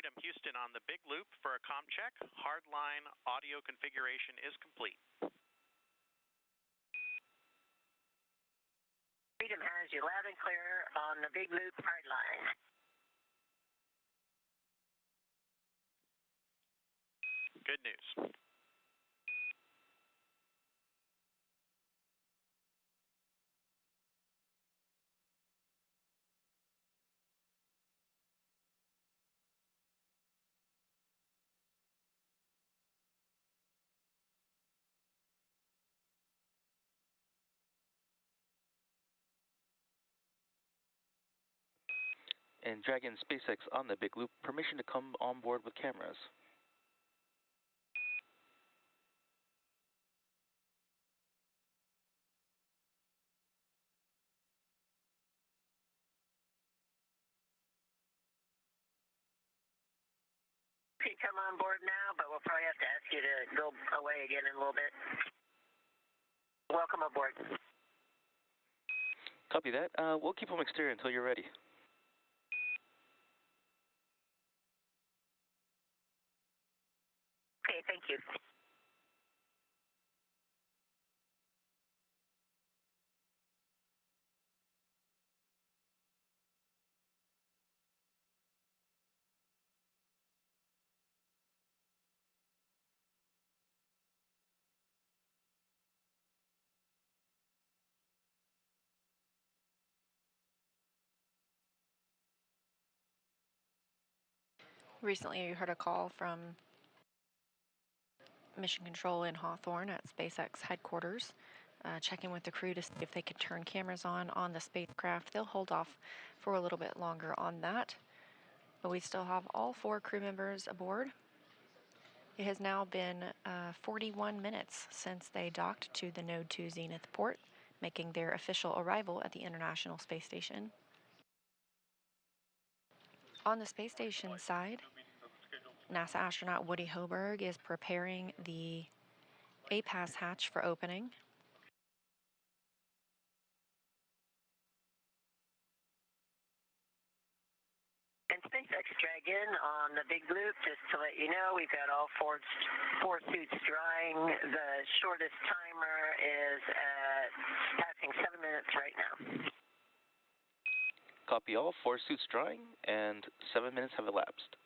Freedom Houston on the big loop for a comm check. Hardline audio configuration is complete. Freedom has you loud and clear on the big loop hardline. Good news. And Dragon SpaceX on the big loop, permission to come on board with cameras. You can come on board now, but we'll probably have to ask you to go away again in a little bit. Welcome aboard. Copy that. We'll keep them exterior until you're ready. Okay, thank you. Recently, you heard a call from Mission Control in Hawthorne at SpaceX headquarters, checking with the crew to see if they could turn cameras on the spacecraft. They'll hold off for a little bit longer on that, but we still have all 4 crew members aboard. It has now been 41 minutes since they docked to the Node 2 Zenith port, making their official arrival at the International Space Station. On the space station side, NASA astronaut Woody Hoberg is preparing the APAS hatch for opening. And SpaceX Dragon on the big loop, just to let you know, we've got all four suits drying. The shortest timer is at passing 7 minutes right now. Copy all, 4 suits drying, and 7 minutes have elapsed.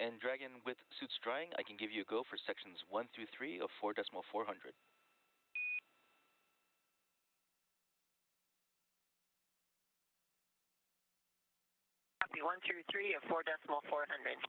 And Dragon with suits drying, I can give you a go for sections 1 through 3 of 4.400. Copy 1 through 3 of 4.400.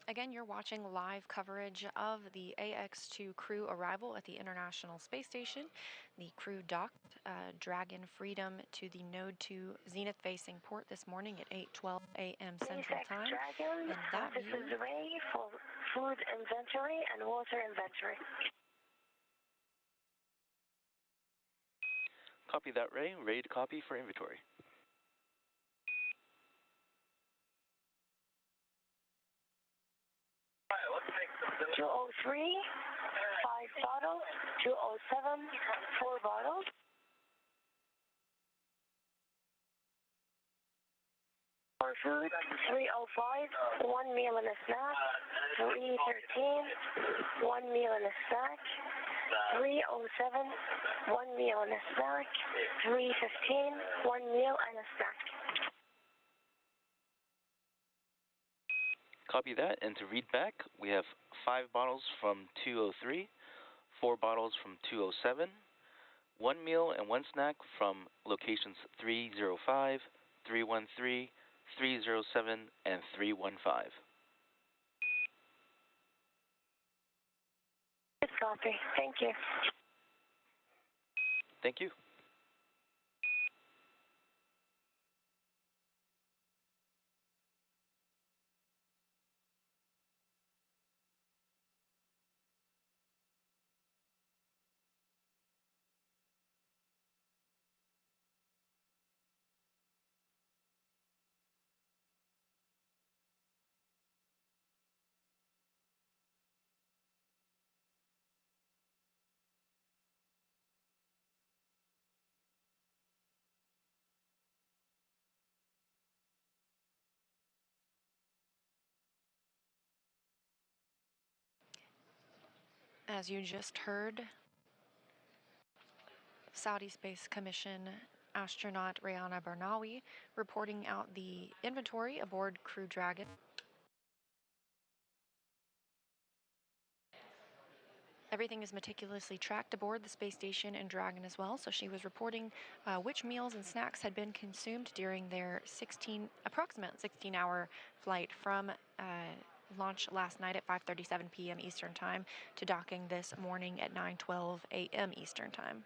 Again, you're watching live coverage of the Ax-2 crew arrival at the International Space Station. The crew docked Dragon Freedom to the Node 2 zenith-facing port this morning at 8:12 a.m. Central Time. Dragon, And that this view is Ray for food inventory and water inventory. Copy that, Ray. Ready to copy for inventory. 203, 5 bottles. 207, 4 bottles. For food, 305, 1 meal and a snack. 313, 1 meal and a snack. 307, 1 meal and a snack. 315, 1 meal and a snack. Copy that, and to read back, we have 5 bottles from 203, 4 bottles from 207, 1 meal and 1 snack from locations 305, 313, 307, and 315. Good copy. Thank you. Thank you. As you just heard, Saudi Space Commission astronaut Rayyanah Barnawi reporting out the inventory aboard Crew Dragon. Everything is meticulously tracked aboard the space station and Dragon as well, so she was reporting which meals and snacks had been consumed during their approximate 16-hour flight from launch last night at 5:37 p.m. Eastern Time to docking this morning at 9:12 a.m. Eastern Time.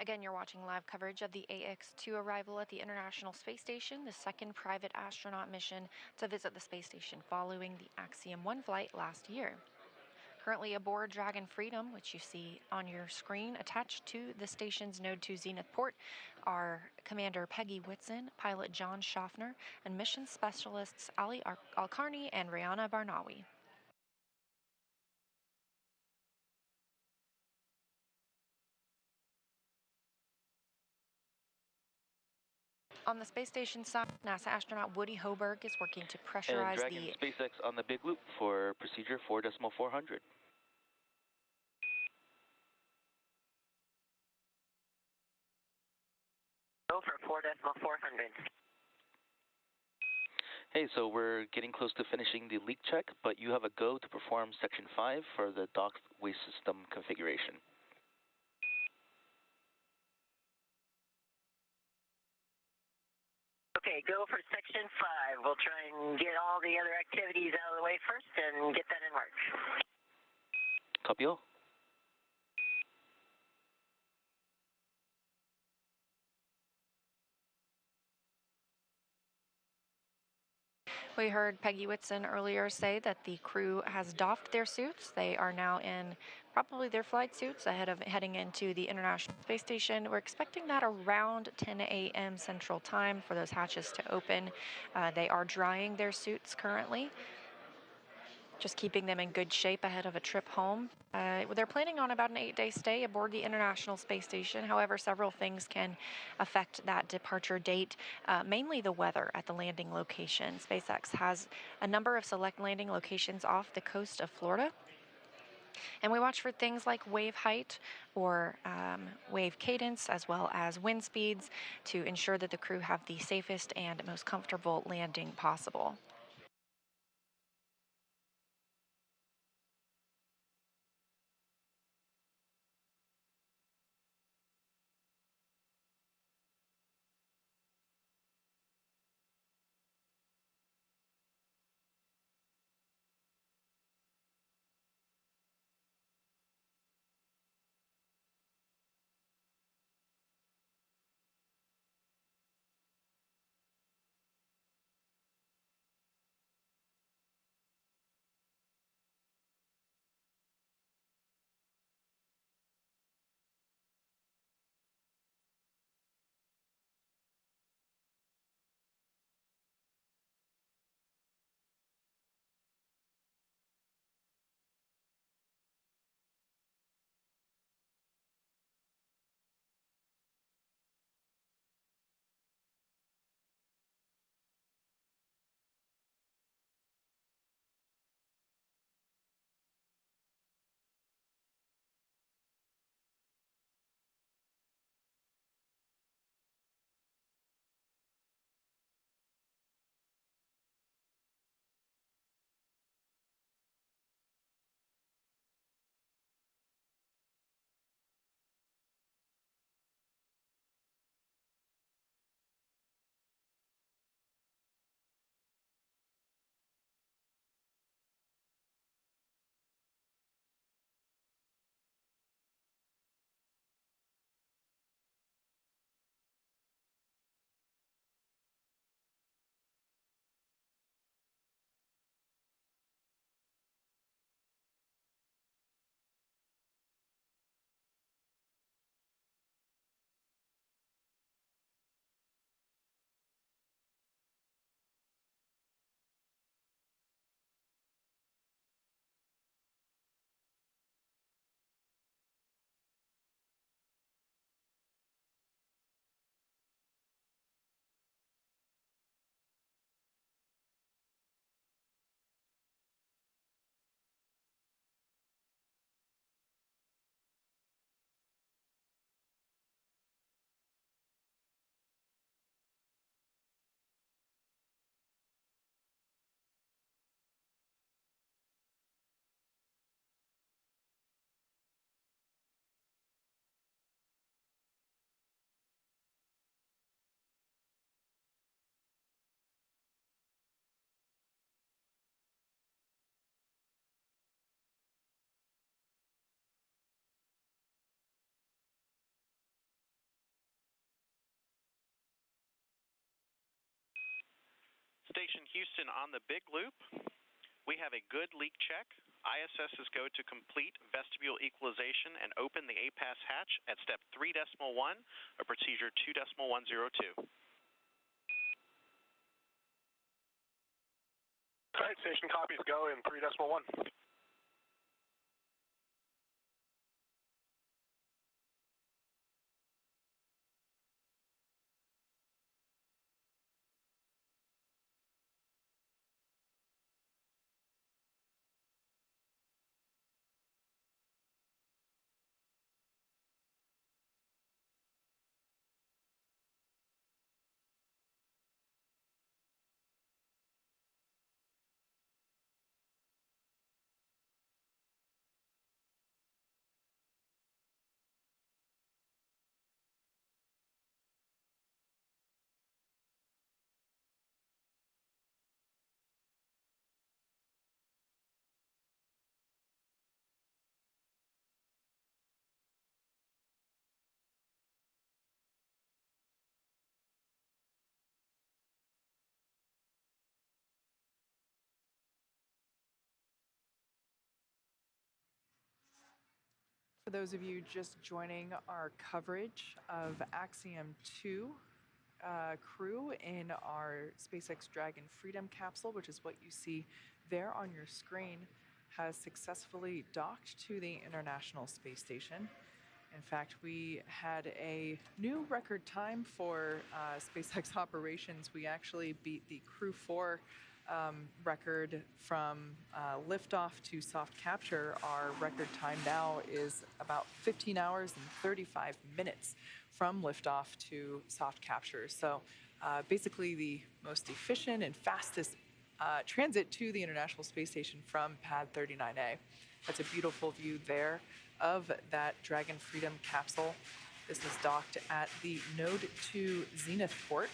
Again, you're watching live coverage of the Ax-2 arrival at the International Space Station, the second private astronaut mission to visit the space station following the Axiom 1 flight last year. Currently aboard Dragon Freedom, which you see on your screen, attached to the station's Node 2 Zenith port, are Commander Peggy Whitson, pilot John Shoffner, and mission specialists Alqarni and Rayyanah Barnawi. On the space station side, NASA astronaut Woody Hoberg is working to pressurize and Dragon SpaceX on the big loop for procedure 4.400. Go for 4.400. Hey, so we're getting close to finishing the leak check, but you have a go to perform Section 5 for the dock waste system configuration. Okay, go for Section 5. We'll try and get all the other activities out of the way first and get that in march. Copy all. We heard Peggy Whitson earlier say that the crew has doffed their suits. They are now in probably their flight suits ahead of heading into the International Space Station. We're expecting that around 10 a.m. Central Time for those hatches to open. They are drying their suits currently, just keeping them in good shape ahead of a trip home. They're planning on about an 8-day stay aboard the International Space Station. However, several things can affect that departure date, mainly the weather at the landing location. SpaceX has a number of select landing locations off the coast of Florida. And we watch for things like wave height or wave cadence, as well as wind speeds, to ensure that the crew have the safest and most comfortable landing possible. Station Houston on the big loop. We have a good leak check. ISS is go to complete vestibule equalization and open the APAS hatch at step 3.1 of procedure 2.102. All right, station copies go in 3.1. For those of you just joining our coverage of Axiom 2 crew in our SpaceX Dragon Freedom capsule, which is what you see there on your screen, has successfully docked to the International Space Station. In fact, we had a new record time for SpaceX operations. We actually beat the Crew 4 record from liftoff to soft capture. Our record time now is about 15 hours and 35 minutes from liftoff to soft capture. So basically the most efficient and fastest transit to the International Space Station from Pad 39A. That's a beautiful view there of that Dragon Freedom capsule. This is docked at the Node 2 Zenith port.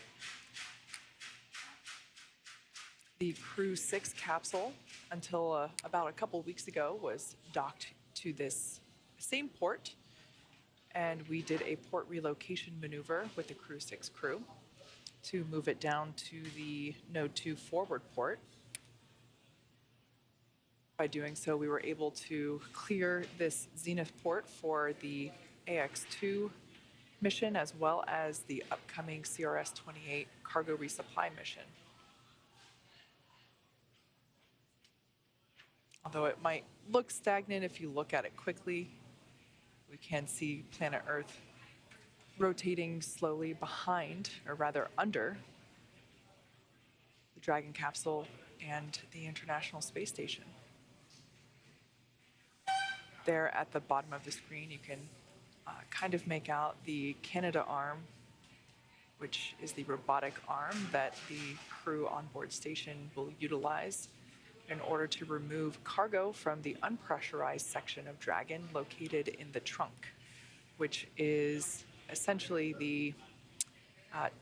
The Crew 6 capsule, until about a couple weeks ago, was docked to this same port, and we did a port relocation maneuver with the Crew 6 crew to move it down to the Node 2 forward port. By doing so, we were able to clear this Zenith port for the Ax-2 mission, as well as the upcoming CRS-28 cargo resupply mission. Although it might look stagnant if you look at it quickly, we can see planet Earth rotating slowly behind, or rather under, the Dragon capsule and the International Space Station. There at the bottom of the screen, you can kind of make out the Canadarm, which is the robotic arm that the crew on board station will utilize in order to remove cargo from the unpressurized section of Dragon located in the trunk, which is essentially the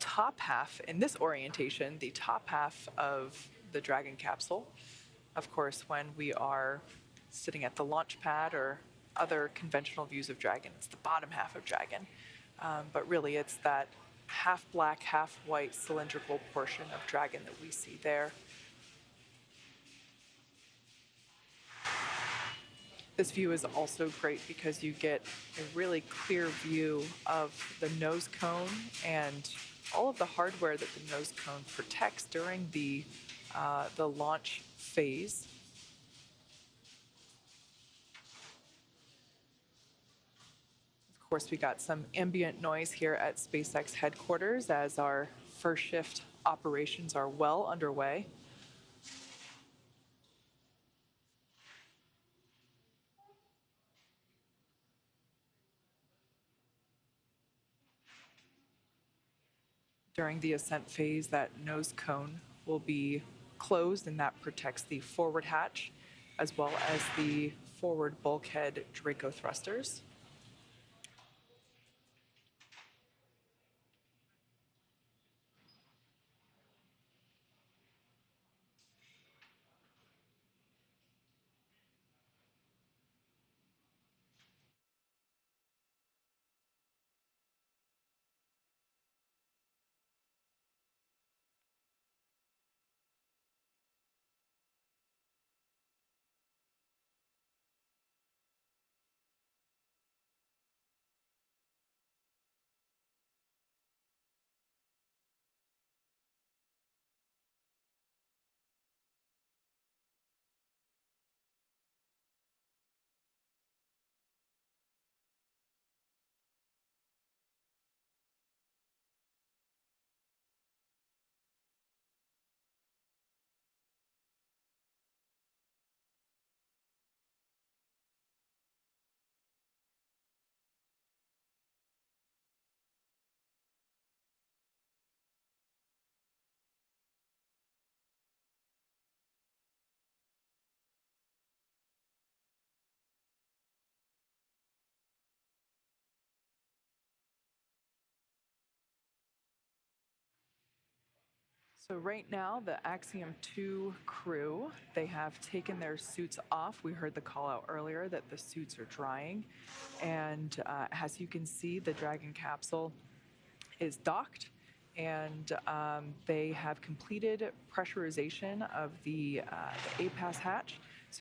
top half, in this orientation, the top half of the Dragon capsule. Of course, when we are sitting at the launch pad or other conventional views of Dragon, it's the bottom half of Dragon. But really, it's that half black, half white cylindrical portion of Dragon that we see there. This view is also great because you get a really clear view of the nose cone and all of the hardware that the nose cone protects during the launch phase. Of course, we got some ambient noise here at SpaceX headquarters as our first shift operations are well underway. During the ascent phase, that nose cone will be closed, and that protects the forward hatch as well as the forward bulkhead Draco thrusters. So right now, the Axiom 2 crew, they have taken their suits off. We heard the call out earlier that the suits are drying. And as you can see, the Dragon capsule is docked, and they have completed pressurization of the APAS hatch.